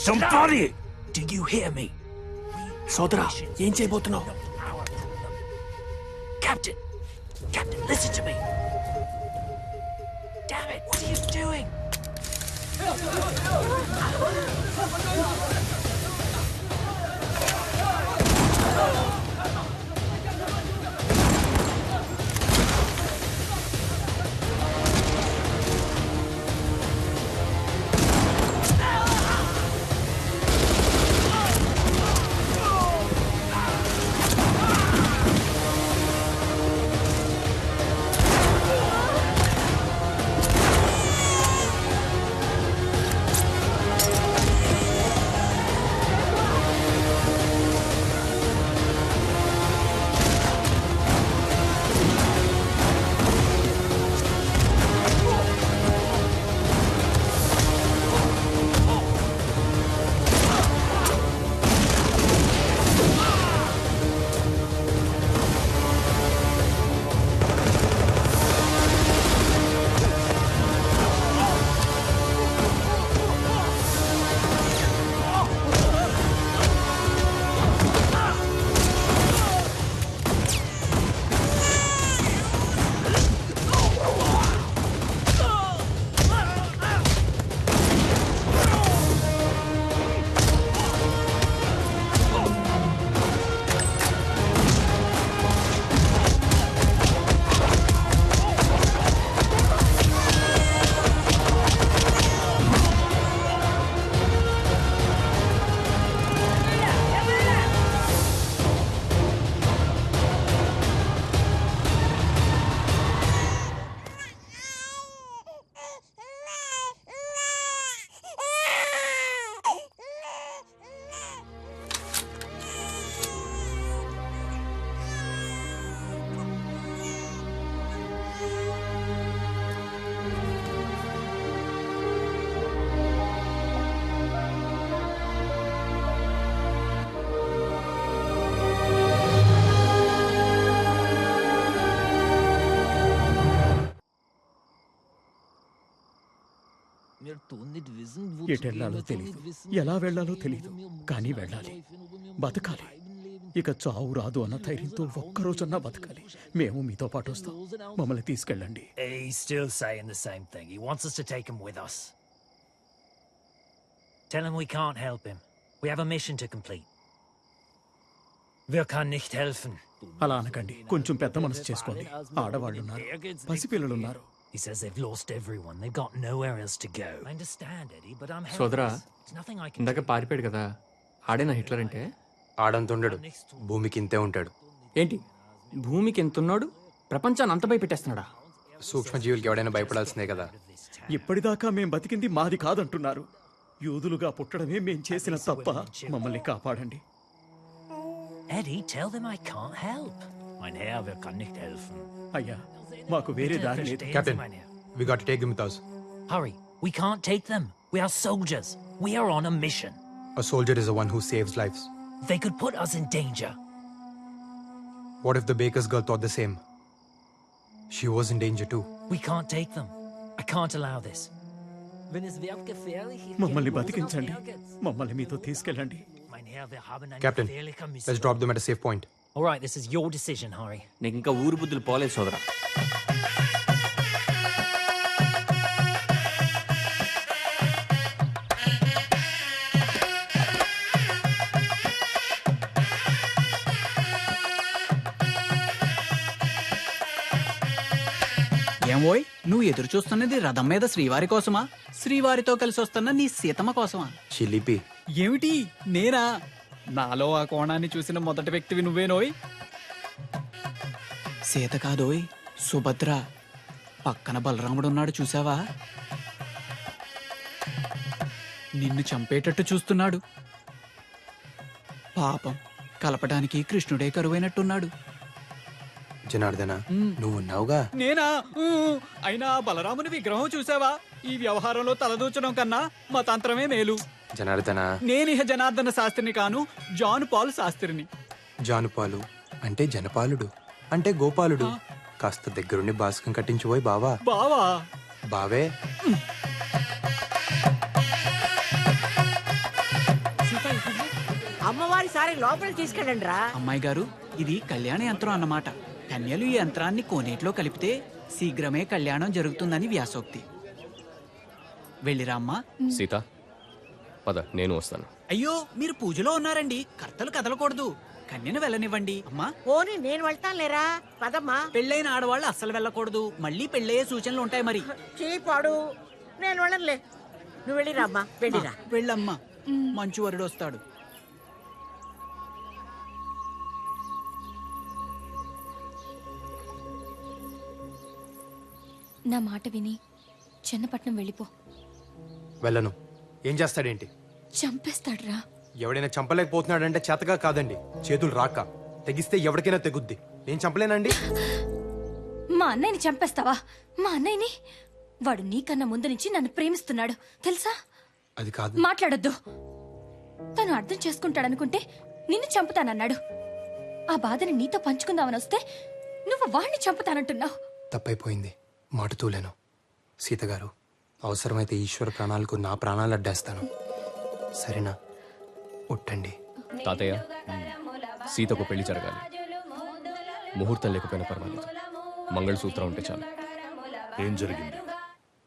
Somebody! Do you hear me? సోదరా, ఏం చేయబోతున్నావు? Captain! Captain, listen to me! Damn it, what are you doing? ఎటెళ్లాలో తెలియదు, ఎలా వెళ్లాలో తెలియదు, కానీ వెళ్ళాలి, బతకాలి. ఇక చావు రాదు అన్న ధైర్యంతో ఒక్కరోజన్నా బతకాలి. మేము మీతో పాటు వస్తాం, మమ్మల్ని తీసుకెళ్ళండి. He's still saying the same thing. He wants us to take him with us. Tell him we can't help him. We have a mission to complete. Wir kann nicht helfen. అలా అనకండి, కొంచెం పెద్ద మనసు చేసుకోండి. ఆడవాళ్ళున్నారు, పసిపిల్లలున్నారు. He says they've lost everyone. They've got nowhere else to go. I understand, Eddie, but I'm సోదరా, helpless. There's nothing I can ఇందాక పారిపోయాడు కదా, ఆడేనా హిట్లర్ అంటే? ఆడంతుండడు, భూమికి ఇంతే ఉంటాడు. ఏంటి, భూమికి ఎంతున్నాడు? ప్రపంచాన్ని అంత భయపెట్టేస్తున్నాడా? సూక్ష్మజీవులకి ఎవడైనా భయపడాల్సిందే కదా. ఇప్పటిదాకా మేం బతికింది మాది కాదంటున్నారు. యూదులుగా పుట్టడమే మేం చేసిన తప్ప. మమ్మల్ని కాపాడండి. Eddie, tell them I can't help. Mein Herr, wir kann nicht helfen. అయ్యా, మాకు వేరే దారి లేదు. Captain, we got to take them with us. Hurry, we can't take them. We are soldiers. We are on a mission. A soldier is the one who saves lives. They could put us in danger. What if the baker's girl thought the same? She was in danger too. We can't take them. I can't allow this. మమ్మల్ని బతికించండి, మమ్మల్ని మీతో తీసుకెళ్ళండి. Captain, let's drop them at a safe point. All right, this is your decision, Hari. నీకు ఇంకా ఊరు బుద్ధులు పోలేదు సోదరా. ఏమోయ్, నువ్వు ఎదురు చూస్తున్నది రథం మీద శ్రీవారి కోసమా, శ్రీవారితో కలిసి వస్తున్న నీ సీతమ్మ కోసమా? చిలిపి. ఏమిటి, నేనా? నాలో ఆ కోణాన్ని చూసిన మొదటి వ్యక్తివి నువ్వేనోయ్. సీత కాదోయ్, సుభద్ర. పక్కన బలరాముడున్నాడు, చూసావా? నిన్ను చంపేటట్టు చూస్తున్నాడు. పాపం, కలపడానికి కృష్ణుడే కరువైనట్టున్నాడు. జనార్దన, నువ్వున్నావుగా. నేనా? అయినా బలరాముని విగ్రహం చూసావా? ఈ వ్యవహారంలో తలదూచడం కన్నా మతాంతరమే మేలు. జనార్దన, నేనిహ జనార్దన శాస్త్రిని కాను, జాన్ పాల్ శాస్త్రిని. జానుపాలు అంటే జనపాలుడు, అంటే గోపాలుడు. కాస్త దగ్గరుండి బాస్కం కట్టించుపోయి బావా. బావా? బావే. అమ్మవారి సారి లోపలికి తీసుకెళ్ళండి రా. అమ్మాయి గారు, ఇది కళ్యాణ యంత్రం అన్నమాట. కన్యలు ఈ యంత్రాన్ని కోనేట్లో కలిపితే శీఘ్రమే కళ్యాణం జరుగుతుందని వ్యాసోక్తి. వెళ్ళిరా అమ్మా. సీత, పద, నేను వస్తాను. అయ్యో, మీరు పూజలో ఉన్నారండి, కర్తలు కదలకూడదు. కన్యను వెళ్ళనివ్వండి అమ్మా. పోనీ నేను వెళ్తాను లేరా, పదమ్మా. పెళ్ళైన ఆడవాళ్ళు అస్సలు వెళ్ళకూడదు, మళ్ళీ పెళ్ళయ్యే సూచనలు ఉంటాయి మరి. చీపాడు, నేను వెళ్ళనులే. నువ్వు వెళ్ళిరా అమ్మా, వెళ్ళిరా. వెళ్ళమ్మా, మంచి వరుడు వస్తాడు. నా మాట విని చెన్నపట్నం వెళ్ళిపో. వెళ్ళను. ఏం చేస్తాడేంటి? చంపేస్తాడ్రా. ఎవడైనా చంపలేకపోతున్నాడంటే చేతగా కాదండి, చేతులు రాక. తెగిస్తే ఎవరికైనా తెగుద్ది. నేను చంపలేనండి. మా అన్నయ్యని చంపేస్తావా? మా అన్నయ్యని? వాడు నీకన్నా ముందు నుంచి నన్ను ప్రేమిస్తున్నాడు తెలుసా? అది కాదు. మాట్లాడొద్దు. తను అర్థం చేసుకుంటాడనుకుంటే నిన్ను చంపుతానన్నాడు. ఆ బాధని నీతో పంచుకుందామని వస్తే నువ్వు వాణ్ణి చంపుతానంటున్నావు. తప్పైపోయింది, మాటుతూలేను. సీతగారు, అవసరమైతే ఈశ్వర ప్రాణాలకు నా ప్రాణాలు అడ్డేస్తాను, సరేనా? ఉట్టండి. తాతయ్య, సీతకు పెళ్లి జరగాలి. ముహూర్తం లేకపోయినా పర్వాలేదు, మంగళసూత్రం ఉంటే చాలు. ఏం జరిగింది?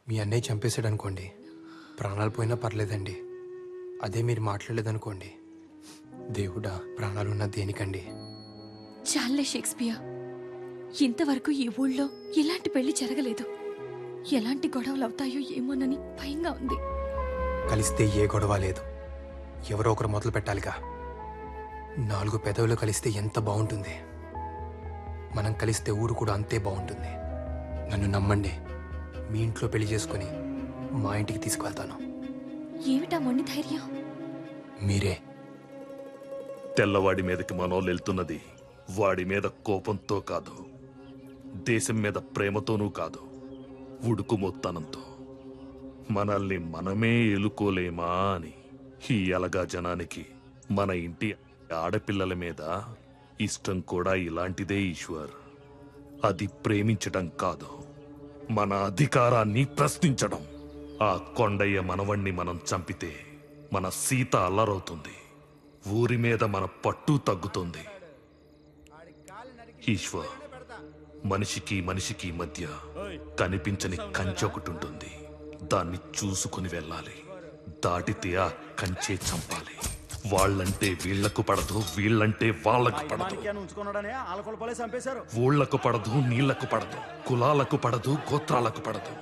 మీ అన్నయ్య చంపేశాడు అనుకోండి, ప్రాణాలు పోయినా పర్లేదండి. అదే మీరు మాట్లాడలేదనుకోండి, దేవుడా, ప్రాణాలున్న దేనికండి? చాలే షేక్స్పియర్, ఇంతవరకు ఈ ఊళ్ళో ఎలాంటి పెళ్లి జరగలేదు. ఎలాంటి గొడవలు అవుతాయో ఏమోనని భయంగా ఉంది. కలిస్తే ఏ గొడవ లేదు, ఎవరో ఒకరు మొదలు పెట్టాలిగా. 4 పెదవులు కలిస్తే ఎంత బాగుంటుంది. మనం కలిస్తే ఊరు కూడా అంతే బాగుంటుంది. నన్ను నమ్మండి, మీ ఇంట్లో పెళ్లి చేసుకుని మా ఇంటికి తీసుకువెళ్తాను. ఏమిటా మొండి ధైర్యం? మీరే. తెల్లవాడి మీదకి మనోళ్ళు వెళ్తున్నది వాడి మీద కోపంతో కాదు, దేశం మీద ప్రేమతోనూ కాదు, ఉడుకు మొత్తానంతో. మనల్ని మనమే ఎలుకోలేమా అని. ఈ అలగా జనానికి మన ఇంటి ఆడపిల్లల మీద ఇష్టం కూడా ఇలాంటిదే ఈశ్వర్. అది ప్రేమించడం కాదు, మన అధికారాన్ని ప్రశ్నించడం. ఆ కొండయ్య మనవణ్ణి మనం చంపితే మన సీత అల్లరవుతుంది, ఊరి మీద మన పట్టు తగ్గుతుంది. ఈశ్వర్, మనిషికి మనిషికి మధ్య కనిపించని కంచె ఒకటి ఉంటుంది. దాన్ని చూసుకుని వెళ్ళాలి. దాటితే ఆ కంచె చంపాలి. వాళ్ళంటే వీళ్లకు పడదు, వీళ్ళంటే వాళ్ళకు పడదు. ఊళ్లకు పడదు, నీళ్లకు పడదు, కులాలకు పడదు, గోత్రాలకు పడదు,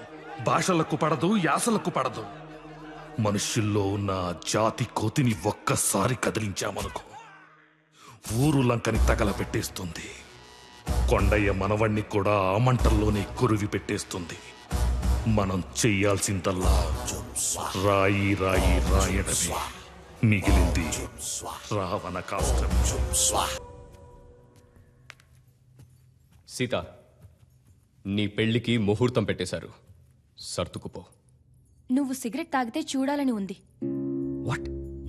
భాషలకు పడదు, యాసలకు పడదు. మనుషుల్లో ఉన్న జాతి కోతిని ఒక్కసారి కదిలించామనుకో, ఊరు లంకని తగలపెట్టేస్తుంది. కొండయ్య మనవణ్ణి కూడా ఆ మంటల్లోనే కురివి పెట్టేస్తుంది. మనం చెయ్యాల్సిందల్లా రాయి రాయి రాయడమే. మిగిలింది రావణ కాష్టం. సీత, నీ పెళ్లికి ముహూర్తం పెట్టేశారు, సర్దుకుపో. నువ్వు సిగరెట్ తాగితే చూడాలని ఉంది.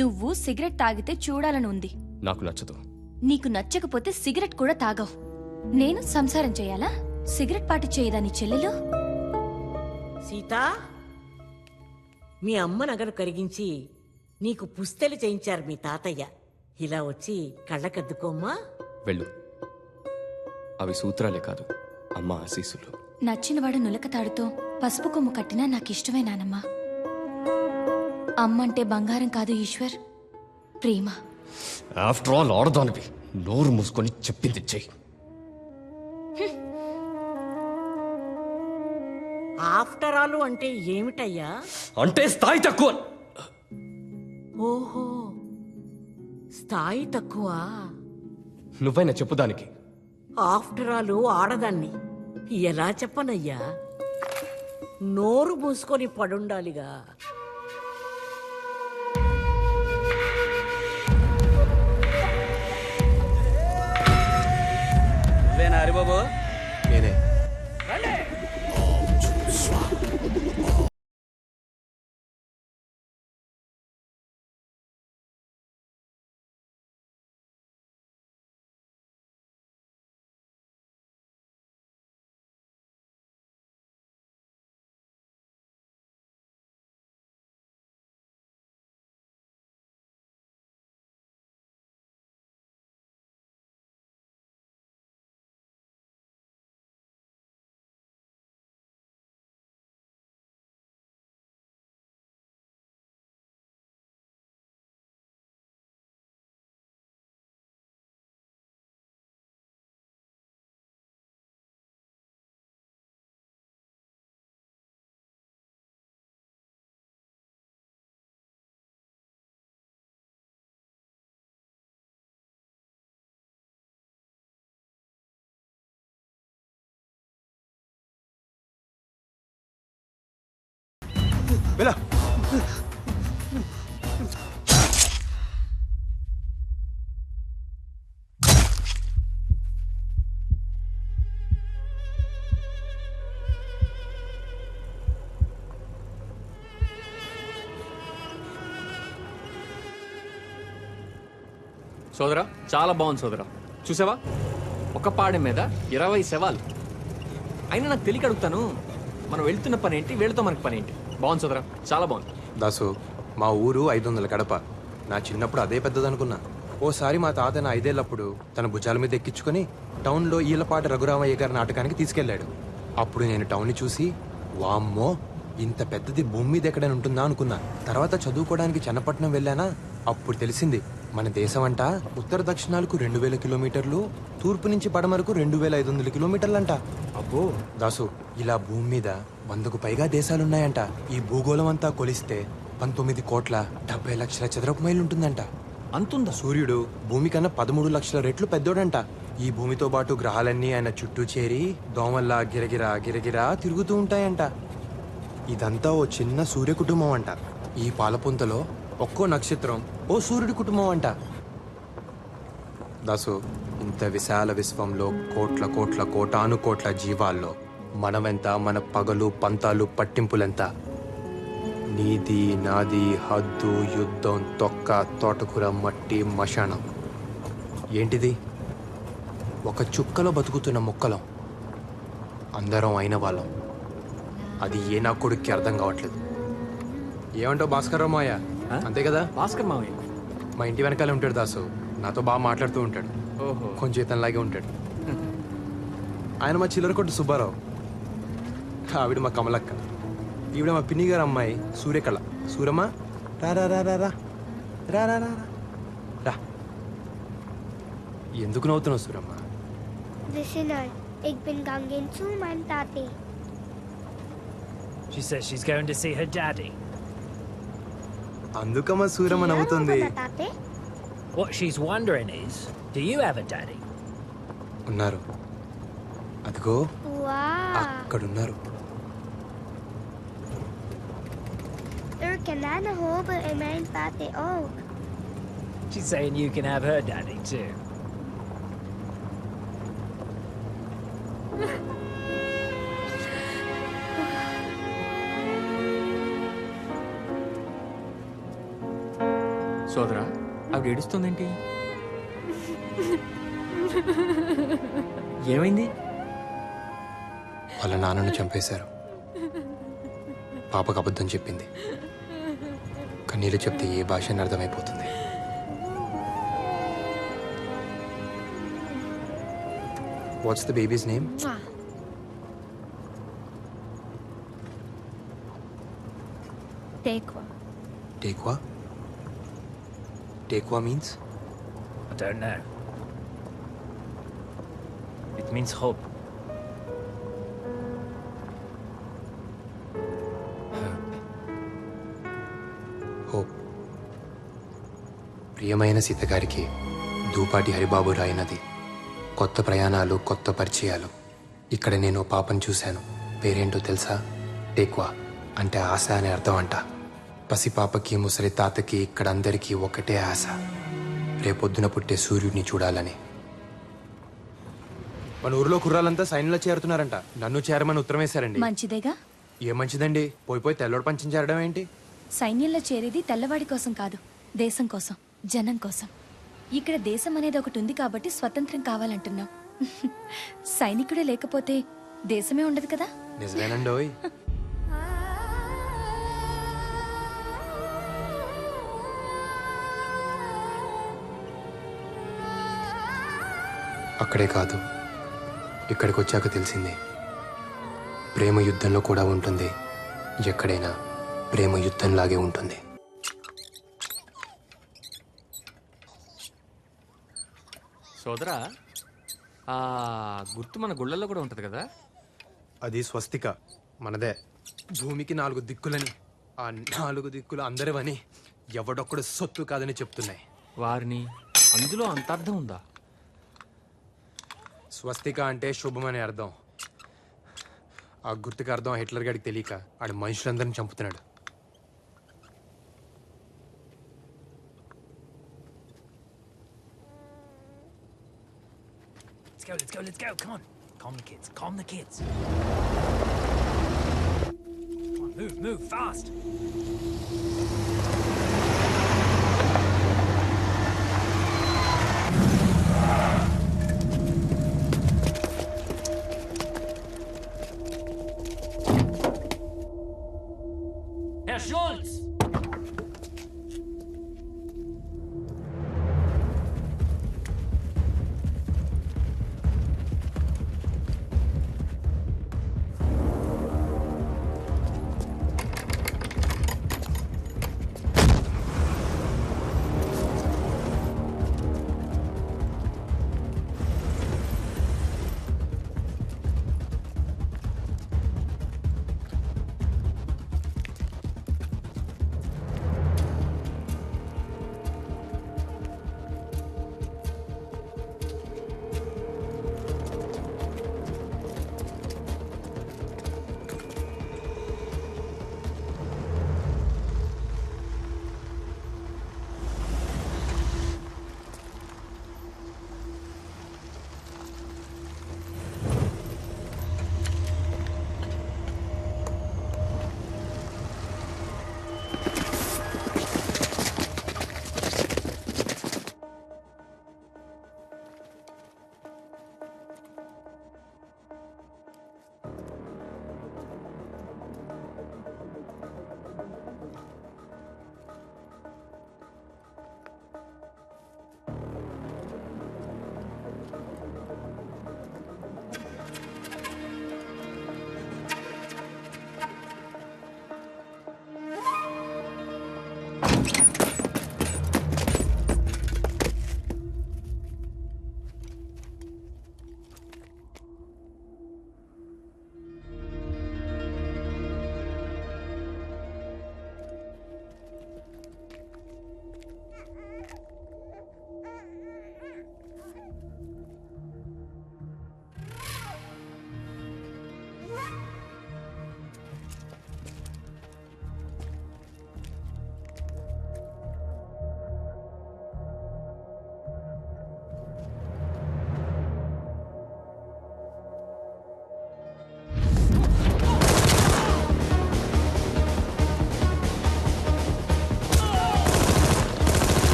నువ్వు సిగరెట్ తాగితే చూడాలని ఉంది. నాకు నచ్చదు. నీకు నచ్చకపోతే సిగరెట్ కూడా తాగవు. నేను సంసారం చేయాలా? సిగరెట్ పాటి చేయదా నీ చెల్లెలు? సీత, మీ అమ్మ నగలు కరిగించి నీకు పుస్తెలు చేయించారు మీ తాతయ్య. ఇలా వచ్చి కళ్ళకద్దుకోమ్మా. వెళ్ళు. అవి సూత్రాలే కాదు, అమ్మ ఆశీస్సులు. నచ్చినవాడు నులకతాడుతో పసుపు కొమ్ము కట్టినా నాకిష్టమే నానమ్మా. అమ్మంటే బంగారం కాదు ఈశ్వర్, ప్రేమ. ఆఫ్టర్ ఆల్ ఆడదానివి, నోరు మూసుకొని చెప్పింది చెయ్యి. ఆఫ్టర్ ఆల్ అంటే ఏమిటయ్యా? అంటే స్థాయి తక్కువ. ఓహో, స్థాయి తక్కువ. నువ్వైనా చెప్పు దానికి. ఆఫ్టర్ ఆల్ ఆడదాన్ని ఎలా చెప్పనయ్యా? నోరు మూసుకొని పడుండాలిగా. హరిబాబు, నేనే. వెళ్ళ. సోదరా, చాలా బాగుంది సోదరా. చూసావా, ఒక పాడె మీద 20 శవాలు. అయినా నాకు తెలియక అడుగుతాను, మనం వెళ్తున్న పని ఏంటి, వీళ్ళతో మనకి పని ఏంటి? బాగుంది సోదరా, చాలా బాగుంది. దాసు, మా ఊరు 500 కడప. నా చిన్నప్పుడు అదే పెద్దదనుకున్నా. ఓసారి మా తాత నా 5 ఏళ్లప్పుడు తన భుజాల మీద ఎక్కించుకొని టౌన్లో ఈలపాటి రఘురామయ్య గారి నాటకానికి తీసుకెళ్లాడు. అప్పుడు నేను టౌన్ని చూసి, వామ్మో, ఇంత పెద్దది భూమి మీద ఎక్కడైనా ఉంటుందా అనుకున్నా. తర్వాత చదువుకోవడానికి చన్నపట్నం వెళ్ళానా, అప్పుడు తెలిసింది మన దేశం అంట ఉత్తర దక్షిణాలకు 2000 కిలోమీటర్లు, తూర్పు నుంచి పడమరకు 2500 కిలోమీటర్లంట. అబ్బో దాసు, ఇలా భూమి మీద 100కు పైగా దేశాలున్నాయంట. ఈ భూగోళం అంతా కొలిస్తే 19,70,00,000 చదరపు మైలు ఉంటుందంట. అంతుందా? సూర్యుడు భూమి కన్నా 13 లక్షల రెట్లు పెద్దోడంట. ఈ భూమితో పాటు గ్రహాలన్నీ ఆయన చుట్టూ చేరి దోమల్లా గిరగిరా గిరగిరా తిరుగుతూ ఉంటాయంట. ఇదంతా ఓ చిన్న సూర్య కుటుంబం అంట. ఈ పాలపుంతలో ఒక్కో నక్షత్రం ఓ సూర్యుడి కుటుంబం అంట. దాసు, ఇంత విశాల విశ్వంలో కోట్ల కోట్ల కోటాను కోట్ల జీవాల్లో మనమెంత, మన పగలు పంతాలు పట్టింపులెంత? నీది నాది, హద్దు, యుద్ధం, తొక్క, తోటకూర, మట్టి, మశానం. ఏంటిది? ఒక చుక్కలో బతుకుతున్న మొక్కలం. అందరం అయిన వాళ్ళం. అది ఏ నా కొడుక్కి అర్థం కావట్లేదు. ఏమంటావు భాస్కర్ రావు మావయ్య? అంతే కదా? భాస్కర్ మావయ్య మా ఇంటి వెనకాలే ఉంటాడు దాసు. నాతో బాగా మాట్లాడుతూ ఉంటాడు. ఓహో. కొంచెం ఇతనిలాగే ఉంటాడు. ఆయన మా చిల్లర కొట్టు సుబ్బారావు. ఆవిడ మా కమలక్క. ఈవిడ మా పిన్ని గారు అమ్మాయి సూర్యకళ. సూరమ్మ రా రా రా రా రా రా రా రా రా. ఎందుకు నవ్వుతున్నావు Suramma? Listener, ik ben gegaan zu mijn tate. She says she's going to see her daddy. అందుకమ్మా Suramma నవ్వుతుంది. What she's wondering is, do you have a daddy? ఉన్నారు. అదిగో Wow. అక్కడున్నారు. Er kananen hopen in mijn tate ook. She's saying you can have her daddy too. సోదరా ఆవిడ ఏడుస్తుందేంటి? ఏమైంది? వాళ్ళ నాన్నను చంపేశారు. పాపకు అబద్ధం చెప్పింది. కన్నీళ్ళు చెప్తే ఏ భాష అని అర్థమైపోతుంది. What's the babies name? Tekwa. Tekwa? Tekwa means? I don't know. It means hope. Hope. ప్రియమైన సీతగారికి దూపాటి హరిబాబు రాయినది. కొత్త ప్రయాణాలు, కొత్త పరిచయాలు. ఇక్కడ నేను పాపను చూశాను. పేరేంటో తెలుసా? టేక్వా అంటే ఆశ అనే అర్థం అంట. పసిపాపకి, ముసలి తాతకి, ఇక్కడ అందరికీ ఒకటే ఆశ, రేపొద్దున పుట్టే సూర్యుడిని చూడాలని. మన ఊర్లో కుర్రాలంతా సైన్యంలో చేరుతున్నారంట. నన్ను చేరమని ఉత్తరం వేశారండి. మంచిదేగా. ఏ మంచిదండి, పోయి తెల్లోడు పంచం చేరడం ఏంటి? సైన్యంలో చేరేది తెల్లవాడి కోసం కాదు, దేశం కోసం, జనం కోసం. ఇక్కడ దేశం అనేది ఒకటి ఉంది కాబట్టి స్వతంత్రం కావాలంటున్నాం. సైనికుడే లేకపోతే దేశమే ఉండదు కదా. నిజమేనండోయ్. అక్కడే కాదు, ఇక్కడికి వచ్చాక తెలిసింది, ప్రేమ యుద్ధంలో కూడా ఉంటుంది. ఎక్కడైనా ప్రేమ యుద్ధంలాగే ఉంటుంది. సోదరా ఆ గుర్తు మన గుళ్ళల్లో కూడా ఉంటుంది కదా? అది స్వస్తిక, మనదే. భూమికి 4 దిక్కులని, ఆ 4 దిక్కులు అందరివని, ఎవడొక్కడు సొత్తు కాదని చెప్తున్నాయి. వారిని అందులో అంత అర్థం ఉందా? స్వస్తిక అంటే శుభం అనే అర్థం. ఆ గుర్తుకు అర్థం హిట్లర్ గారికి తెలియక ఆడు మనుషులందరిని చంపుతున్నాడు. Let's go. Come on. Calm the kids. Come on, move, fast. Herr Schulz!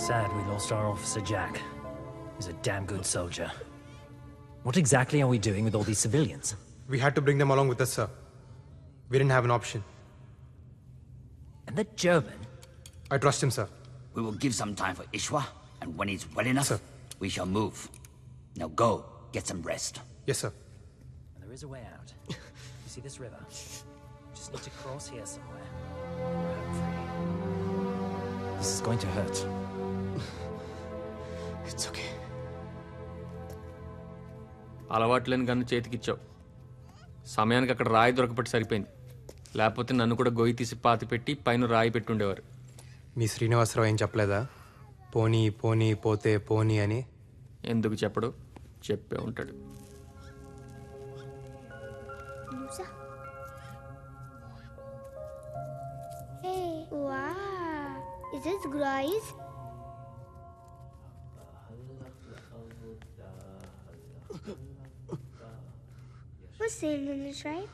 Sad we lost our officer Jack. He's a damn good soldier. What exactly are we doing with all these civilians? We had to bring them along with us, sir. We didn't have an option. And the German? I trust him, sir. We will give some time for Ishwa, and when he's well enough, we shall move. Now go, get some rest. Yes, sir. And there is a way out. You see this river? Just need to cross here somewhere. We're free. This is going to hurt. It's okay. అలవాట్లేని gun చేతికిచ్చావు. సమయానికి అక్కడ రాయి దొరకపట్టి సరిపోయింది. లేకపోతే నన్ను కూడా గొయ్యి తీసి పాతి పెట్టి పైన రాయి పెట్టుండేవారు. మీ శ్రీనివాసరావు ఏం చెప్పలేదా? పోనీ పోనీ పోతే పోనీ అని. ఎందుకు చెప్పడు? చెప్పే ఉంటాడు. Hey, wow. Is this Grace? What's saying in this, right?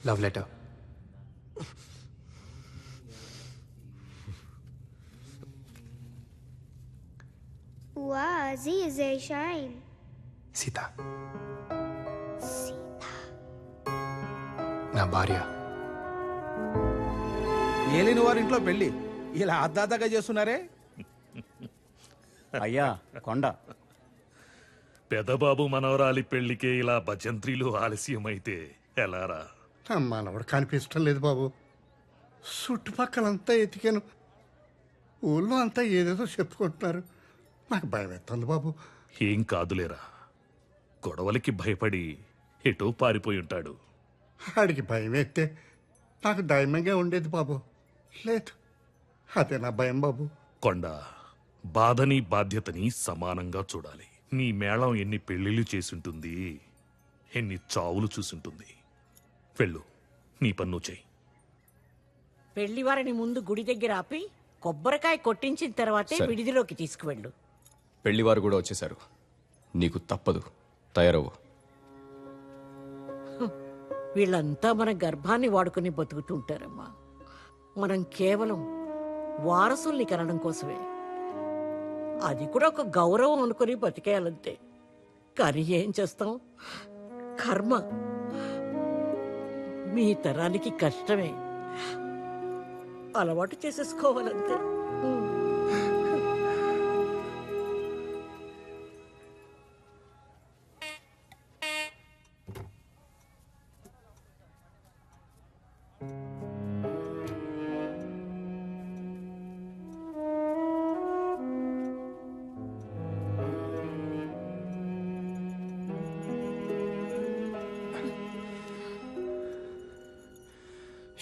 Love letter. Wow, Z is a shine. Sita నా భార్య. ఏలిన వారింట్లో పెళ్లి ఇలా అద్దాతగా చేస్తున్నారే. అయ్యా కొండ పెదబాబు మనవరాలి పెళ్లికే ఇలా భజంత్రీలు ఆలస్యమైతే ఎలారా? మనవడు కనిపించడం లేదు బాబు. చుట్టుపక్కలంతా ఎతికాను, ఊళ్ళో అంతా ఏదేదో చెప్పుకుంటున్నారు. నాకు భయం ఎత్తుంది బాబు. ఏం కాదులేరా, గొడవలకి భయపడి ఎటో పారిపోయి ఉంటాడు. ఆడికి భయం ఎత్తే నాకు ధైర్యంగా ఉండేది బాబు. లేదు, అదే నా భయం బాబు. కొండ, బాధని బాధ్యతని సమానంగా చూడాలి. నీ మేళం ఎన్ని పెళ్లిళ్ళు చేసుంటుంది, ఎన్ని చావులు చూసుంటుంది. వెళ్ళు, నీ పన్ను చెయ్యి. పెళ్లివారిని ముందు గుడి దగ్గర ఆపి కొబ్బరికాయ కొట్టించిన తర్వాతే సరే. విడిదిలోకి తీసుకువెళ్ళు. పెళ్లివారు కూడా వచ్చేశారు. నీకు తప్పదు, తయారవు. వీళ్ళంతా మన గర్భాన్ని వాడుకుని బతుకుతుంటారమ్మా. మనం కేవలం వారసుల్ని కనడం కోసమే. అది కూడా ఒక గౌరవం అనుకుని బతికేయాలంతే. కానీ ఏం చేస్తాం, కర్మ. మీ తరానికి కష్టమే. అలవాటు చేసేసుకోవాలంతే.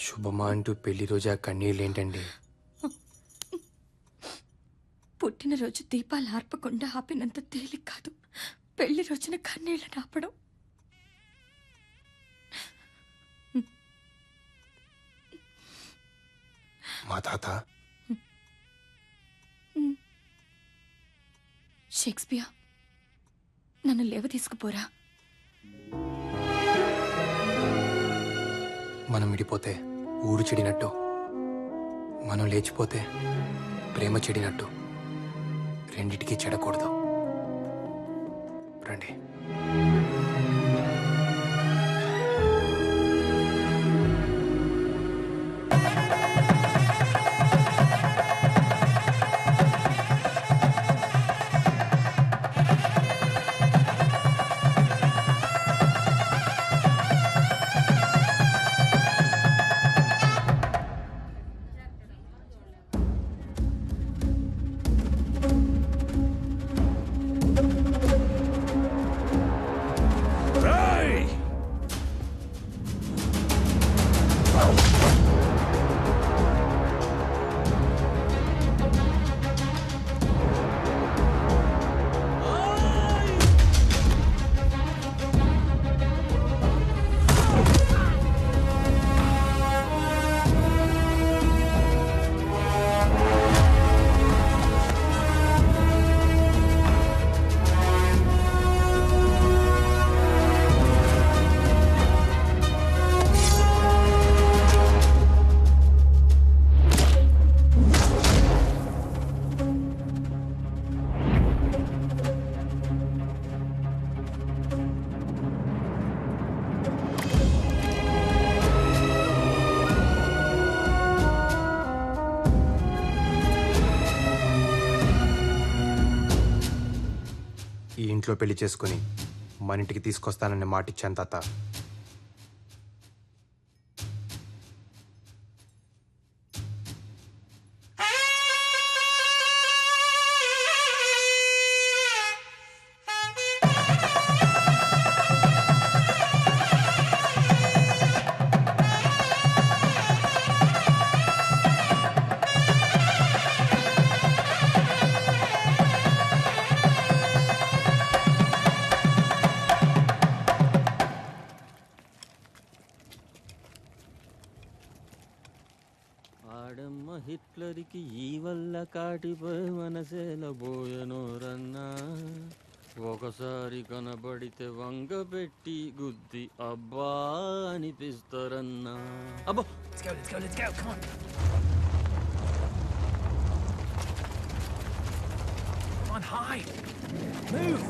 శుభమా అంటూ పెళ్లి రోజు ఆ కన్నీళ్ళు ఏంటండి? పుట్టినరోజు దీపాలు ఆర్పకుండా ఆపినంత తేలిక కాదు పెళ్లి రోజున కన్నీళ్ళని ఆపడం. మా తాత షేక్స్పియర్, నన్ను లేవ తీసుకుపోరా. మనం విడిపోతే ఊరు చెడినట్టు, మనం లేచిపోతే ప్రేమ చెడినట్టు, రెండిటికీ చెడకూడదు. రండి. ఈ ఇంట్లో పెళ్లి చేసుకుని మన ఇంటికి తీసుకొస్తానని మాటిచ్చాను తాత. హిట్లర్కి ఈ వల్ల కాటిపోయి మనసేలబోయనోరన్నా, ఒకసారి కనబడితే వంగ పెట్టి గుద్ది అబ్బా అనిపిస్తారన్నా. అబ్బో, let's go, come on. Come on, hide. Move.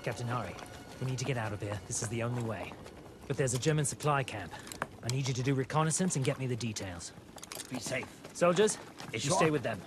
Captain Hari, We need to get out of here. This is the only way. But there's a German supply camp. I need you to do reconnaissance and get me the details. Be safe. Soldiers, you Sure. stay with them.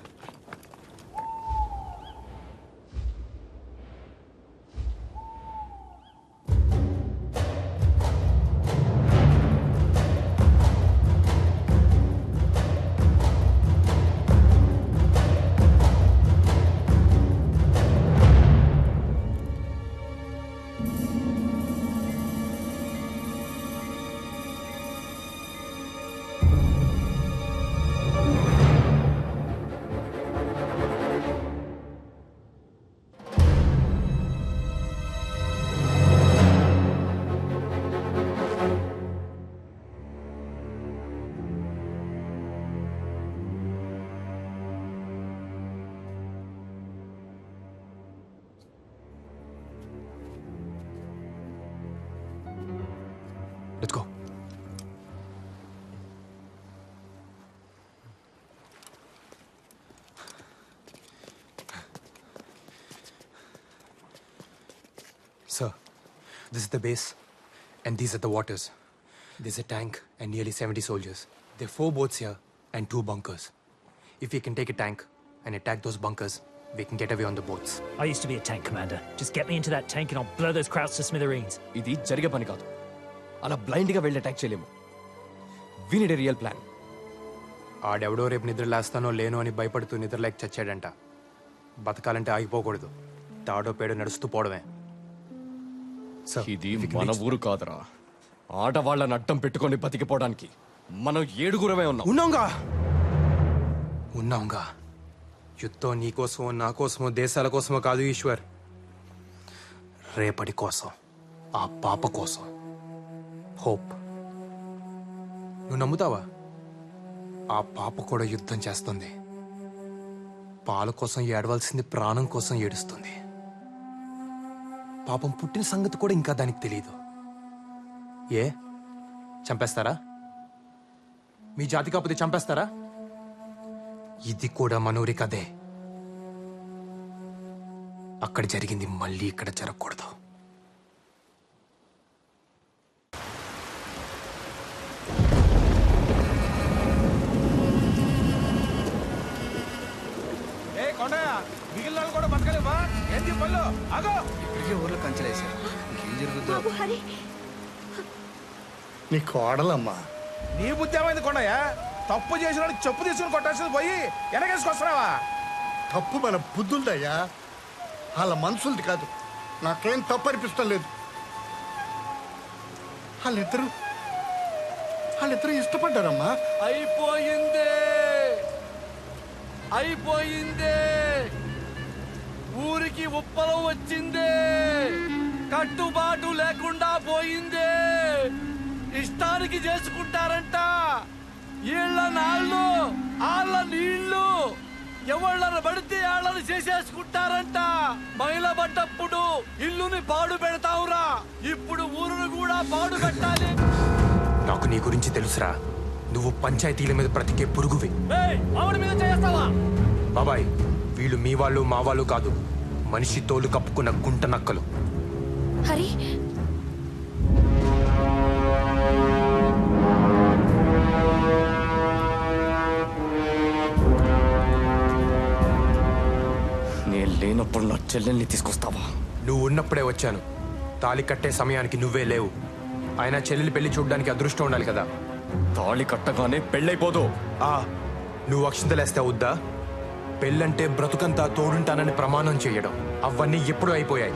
Let's go. Sir, this is the base, and these are the waters. There's a tank and nearly 70 soldiers. There are 4 boats here and 2 bunkers. If we can take a tank and attack those bunkers, we can get away on the boats. I used to be a tank commander. Just get me into that tank and I'll blow those Krauts to smithereens. ఇది జరిగే పని కాదు. అలా బ్లైండ్గా వెళ్ళి attack చేయలేము. We need a real plan. ఆడెవడో రేపు నిద్ర లేస్తానో లేనో అని భయపడుతూ నిద్రలేక చచ్చాడంట. బతకాలంటే ఆగిపోకూడదు. తాడో పేడో నడుస్తూ పోవడమే. ఇది మన ఊరు కాదురా. ఆడవాళ్ళని అడ్డం పెట్టుకొని బతికిపోవడానికి మనం 7గురమే ఉన్నాం. ఉన్నాంగా. యుద్ధం నీకోసమో నా కోసమో దేశాల కోసమో కాదు ఈశ్వర్. రేపటి కోసం, ఆ పాప కోసం. హోప్. నువ్వు నమ్ముతావా? ఆ పాప కూడా యుద్ధం చేస్తుంది. పాల కోసం ఏడవలసింది ప్రాణం కోసం ఏడుస్తుంది. పాపం పుట్టిన సంగతి కూడా ఇంకా దానికి తెలియదు. ఏ చంపేస్తారా? మీ జాతి కాకపోతే చంపేస్తారా? ఇది కూడా మనూరి కదే. అక్కడ జరిగింది మళ్ళీ ఇక్కడ జరగకూడదు. మిగిలిన కూడా బతకలేవా? ఏంటి పళ్ళు? ఆగో! ఇప్పటికే ఊర్లో కంచెలేసారు. ఏం జరుగుతుందో? బాబు హరి, నీ కోడలమ్మా. నీ బుద్ధి ఏమైంది కొండయ్య? తప్పు చేసిన చెప్పు తీసుకుని కొట్టాల్సింది పోయి వెనకేసుకొస్తున్నావా? తప్పు మన బుద్ధులదయ్యా, వాళ్ళ మనసులది కాదు. నాకేం తప్పు అనిపిస్తం లేదు. వాళ్ళిద్దరూ ఇష్టపడ్డారమ్మా. అయిపోయింది. ఊరికి ఉప్పలం వచ్చింది. కట్టుబాటు లేకుండా పోయింది. ఇష్టానికి చేసుకుంటారంట. ఈళ్ళ నాళ్ళు, ఆళ్ళ నీళ్లు, ఎవళ్ళని పడితే వాళ్ళని చేసేసుకుంటారంట. మైల పడ్డప్పుడు ఇల్లుని పాడు పెడతావురా, ఇప్పుడు ఊరును కూడా పాడు పెట్టాలి. నాకు నీ గురించి తెలుసురా. నువ్వు పంచాయతీల మీద బ్రతికే పురుగువి. ఆవిడ మీద చేస్తావా? బాబాయ్, వీళ్ళు మీ వాళ్ళు మా వాళ్ళు కాదు. మనిషి తోలు కప్పుకున్న గుంట నక్కలు. హరి, నేను లేనప్పుడు నా చెల్లెల్ని తీసుకొస్తావా? నువ్వు ఉన్నప్పుడే వచ్చాను. తాళి కట్టే సమయానికి నువ్వే లేవు. ఆయన చెల్లెలి పెళ్లి చూడడానికి అదృష్టం ఉండాలి కదా. తాళి కట్టగానే పెళ్ళైపోదు. నువ్వు అక్షింతలేస్తే అవుద్దా? పెళ్ళంటే బ్రతుకంతా తోడుంటానని ప్రమాణం చేయడం, అవన్నీ ఎప్పుడూ అయిపోయాయి.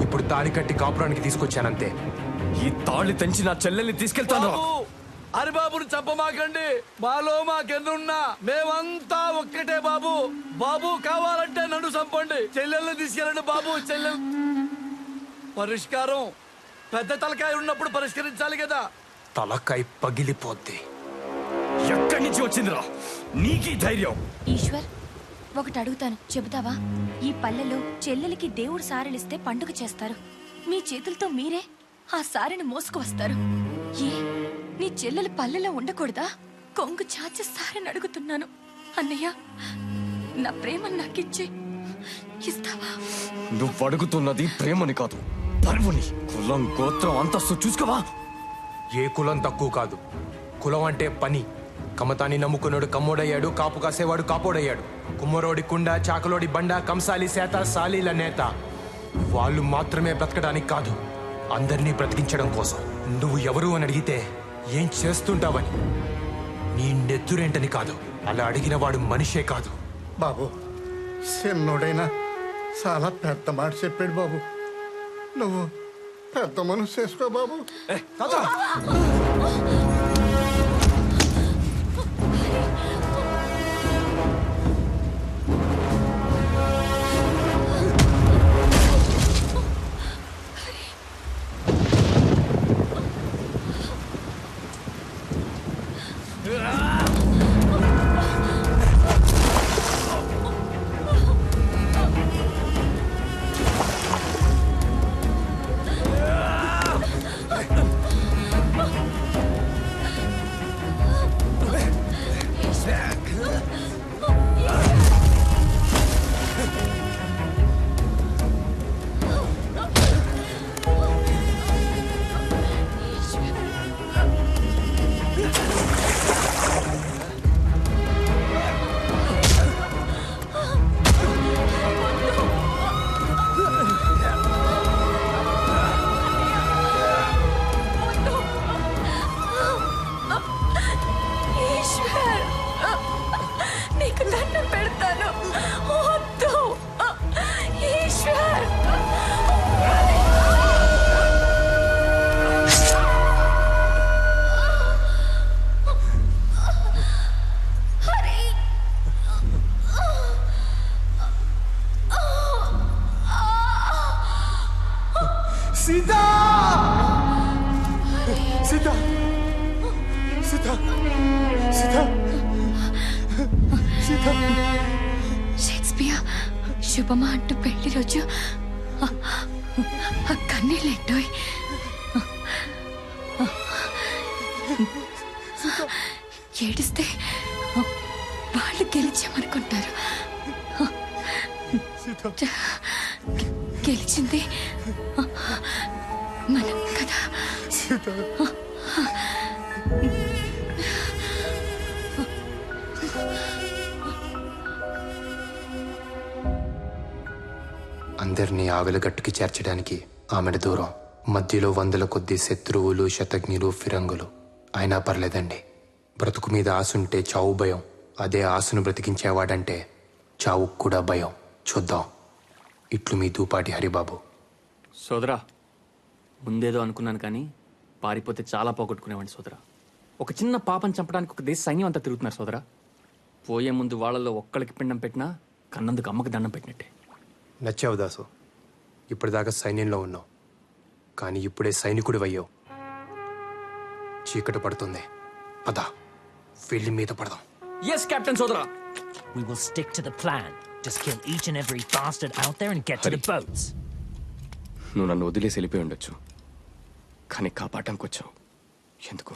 ఇప్పుడు తాళి కట్టి కాపురానికి తీసుకొచ్చానంతే. ఈ తాళి తెంచి నా చెల్లెల్ని తీసుకెళ్తాను. హరిబాబుని చంపమాకండి. మాలో మాకెన్నున్నా మేమంతా ఒక్కటే బాబు. బాబు కావాలంటే నన్ను చంపండి, చెల్లెల్ని తీసుకెళ్ళండి బాబు. చెల్లెల్ పరిష్కారం పెద్ద తలకాయ ఉన్నప్పుడు పరిష్కరించాలి కదా. తలకాయ పగిలిపోద్ది. ఎక్కడి నుంచి వచ్చిందిరా నీకీ ధైర్యం? ఈశ్వర్, ఒకటి అడుగుతాను, చెబుతావా? ఈ పల్లెలో చెల్లెలికి దేవుడు సారెలిస్తే పండుగ చేస్తారు. మీ చేతులతో మీరే ఆ సారెని మోసుకు వస్తారు. ఏ నీ చెల్లెలు పల్లెలో ఉండకూడదా? కొంగు చాచి సారెని అడుగుతున్నాను. అన్నయ్య, నా ప్రేమ నాకిచ్చి ఇస్తావా? నువ్వు అడుగుతున్నది ప్రేమని కాదు, పరువుని కులం గోత్రం అంతస్తు చూసుకోవా. ఏ కులం తక్కువ కాదు. కులం అంటే పని. కమతాన్ని నమ్ముకున్నాడు కమ్మోడయ్యాడు, కాపు కాసేవాడు కాపోడయ్యాడు. కుమ్మరోడి కుండ, చాకలోడి బండ, కంసాలి సేత, సాలీల నేత. వాళ్ళు మాత్రమే బ్రతకడానికి కాదు, అందరినీ బ్రతికించడం కోసం. నువ్వు ఎవరు అని అడిగితే ఏం చేస్తుంటావని, నీ నెత్తురేంటని కాదు, అలా అడిగిన వాడు మనిషే కాదు. బాబు, చిన్నోడైనా చాలా పెద్ద మాట చెప్పాడు బాబు. నువ్వు పెద్ద మనసు చేసుకో బాబు. ఈశ్వర్, నీకు దండం పెడతాను. వద్దు ఈశ్వర్. సీతా సీతా సీతా సీతా సీతా. షేక్స్పియర్ శుభమా అంటూ పెళ్లి రోజు కన్నీళ్ళెట్టోయ్. ఏడిస్తే వాళ్ళు గెలిచామనుకుంటారు. గెలిచింది మనం కదా. అందరినీ ఆవిలగట్టుకి చేర్చడానికి ఆమెను దూరం. మధ్యలో వందల కొద్ది శత్రువులు, శతజ్ఞులు, ఫిరంగులు. అయినా పర్లేదండి. బ్రతుకు మీద ఆశుంటే చావు భయం. అదే ఆశను బ్రతికించేవాడంటే చావు కూడా భయం. చూద్దాం. ఇట్లు మీ దూపాటి హరిబాబు. సోదరా, ముందేదో అనుకున్నాను కానీ పారిపోతే చాలా పోగొట్టుకునేవాడిని సోదరా. ఒక చిన్న పాపని చంపడానికి ఒక దేశ సైన్యం అంతా తిరుగుతున్నారు సోదరా. పోయే ముందు వాళ్ళలో ఒక్కడికి పిండం పెట్టినా కన్నందుకు అమ్మకి దండం పెట్టినట్టే. నచ్చావు దాసు. ఇప్పటిదాకా సైన్యంలో ఉన్నావు, కానీ ఇప్పుడే సైనికుడు అయ్యావు. చీకటి పడుతుంది, పద ఫీల్డ్ మీద పడదాం. ఎస్ కెప్టెన్ సోదరా. We will stick to the plan. Just kill each and every bastard out there and get to the boats. నువ్వు నన్ను వదిలేసి వెళ్ళిపోయి ఉండొచ్చు, కానీ కాపాడటానికి వచ్చావు. ఎందుకు?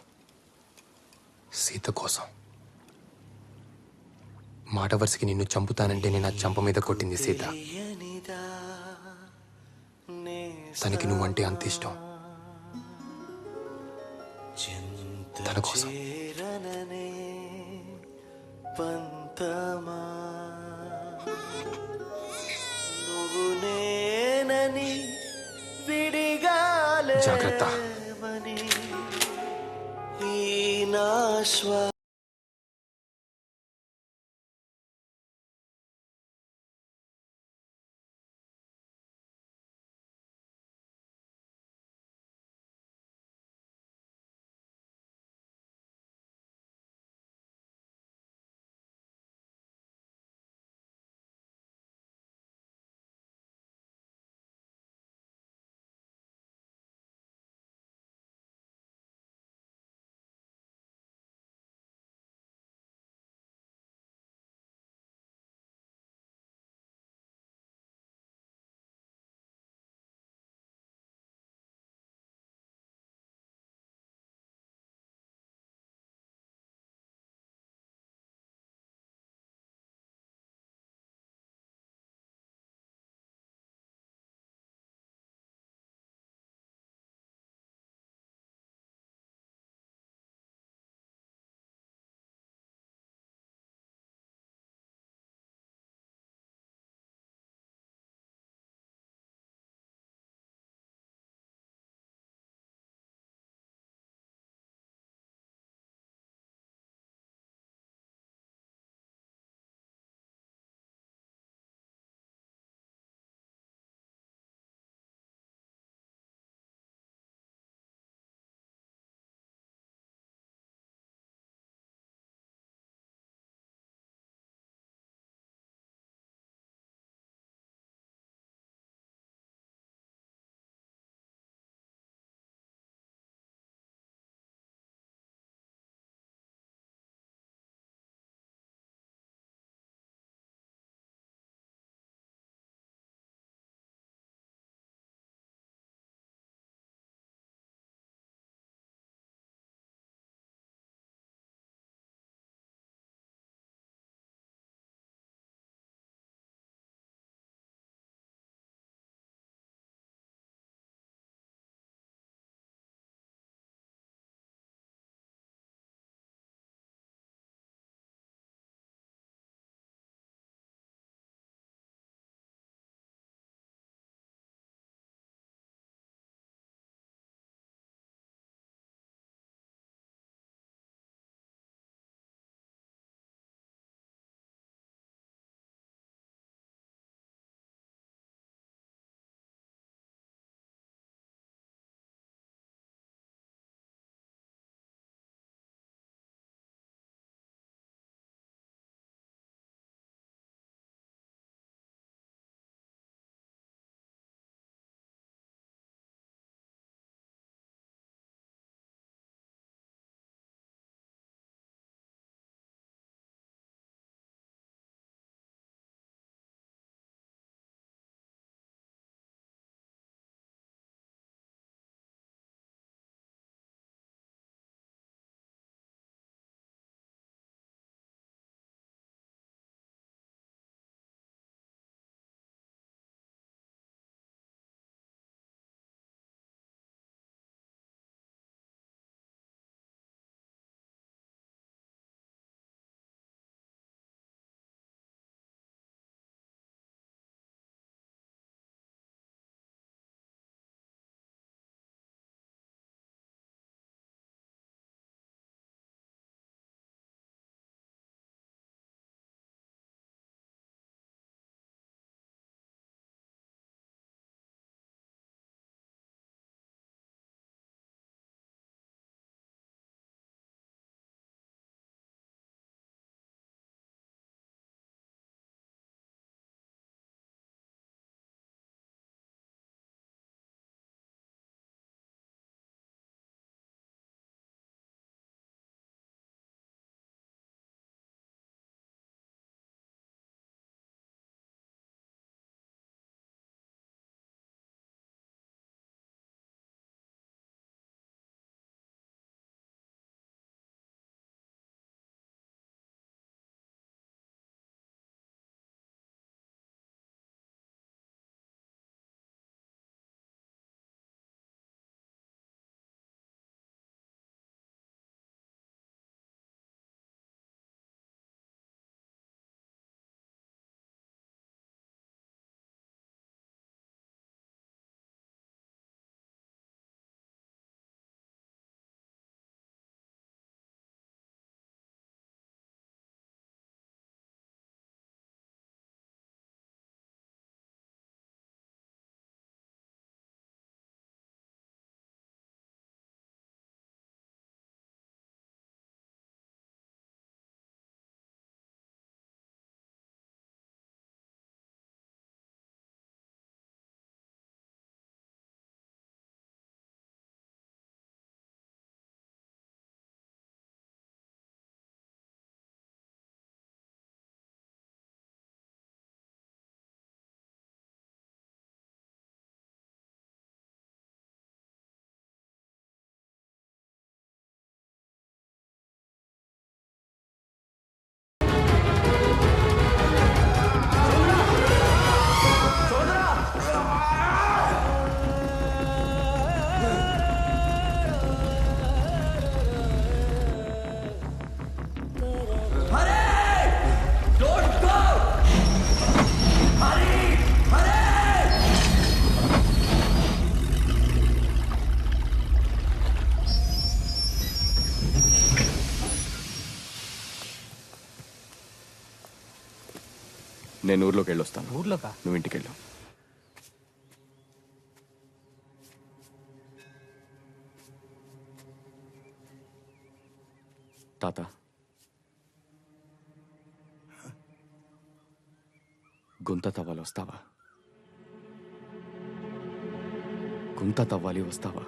సీత కోసం. మాట వరుసకి నిన్ను చంపుతానంటే నేను ఆ చంప మీద కొట్టింది సీత. తనకి నువ్వంటే అంత ఇష్టం. తన కోసం. జాగ్రత్త. నేను ఊర్లోకి వెళ్ళొస్తాను. ఊర్లోకా? నువ్వు ఇంటికి వెళ్ళు. తాత, గుంత తవ్వాలి వస్తావా? గుంత తవ్వాలి వస్తావా?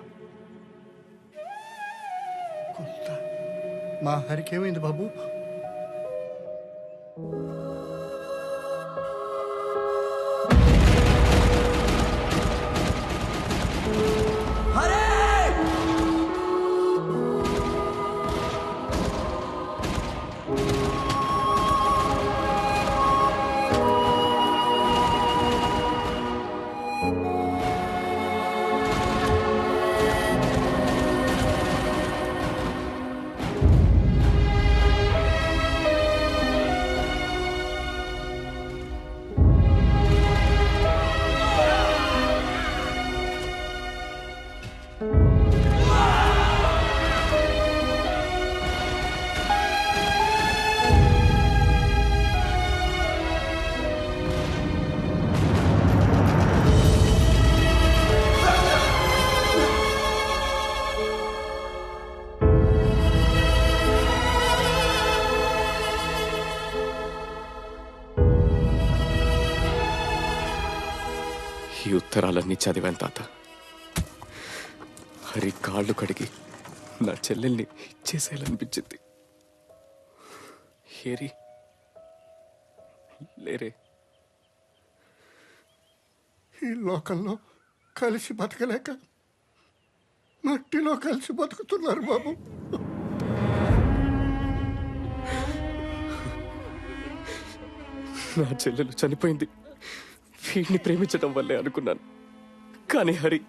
మా హరికి ఏమైంది బాబు? ఈ ఉత్తరాలన్నీ చదివాను తాత. హరి కాళ్ళు కడిగి నా చెల్లెల్ని ఇచ్చేసేయాలనిపించింది. హేరి లేరే. ఈ లోకంలో కలిసి బతకలేక మట్టిలో కలిసి బతుకుతున్నారు బాబు. నా చెల్లెలు చనిపోయింది వీడిని ప్రేమించడం వల్లే అనుకున్నాను. కానీ హరి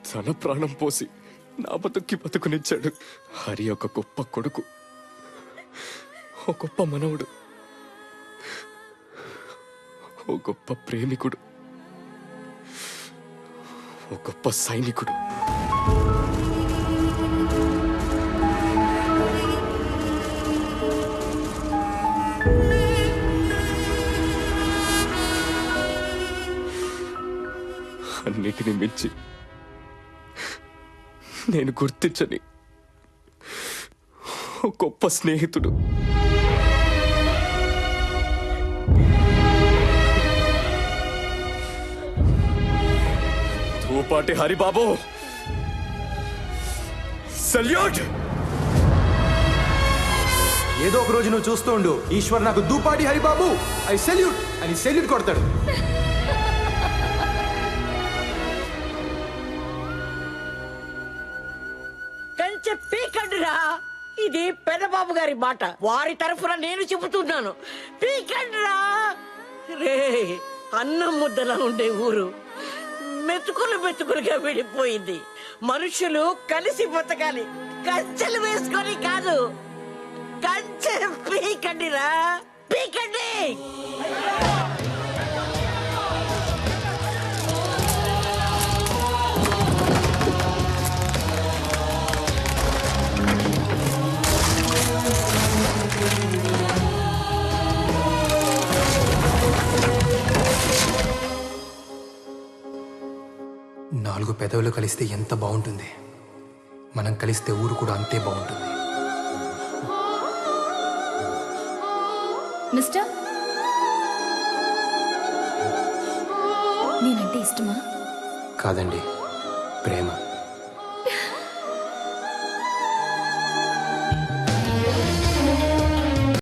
తన ప్రాణం పోసి నా బతుకునిచ్చాడు. హరి ఒక గొప్ప కొడుకు, ఒక గొప్ప మనవుడు, ఓ గొప్ప ప్రేమికుడు, ఓ గొప్ప సైనికుడు. అన్నిటిని మించి నేను గుర్తించని ఓ గొప్ప స్నేహితుడు. ధూపాటి హరిబాబు, సల్యూట్! ఏదో ఒక రోజు నువ్వు చూస్తూ ఉండు, ఈశ్వర్ నాకు దూపాటి హరిబాబు ఐ సెల్యూట్ అని సెల్యూట్ కొడతాడు. కంచె పీకండిరా. ఇది పెద్దబాబు గారి మాట, వారి తరఫున నేను చెబుతున్నాను. పీకండిరా. రే, అన్నం ముద్దలా ఉండే ఊరు మెతుకులు మెతుకులుగా విడిపోయింది. మనుషులు కలిసి బతకాలి, కంచెలు వేసుకొని కాదు. కంచె పీకండిరా, పీకండి. 4 పెదవులు కలిస్తే ఎంత బాగుంటుంది, మనం కలిస్తే ఊరు కూడా అంతే బాగుంటుంది. మిస్టర్, నేనంటే ఇష్టమా? కాదండి, ప్రేమ.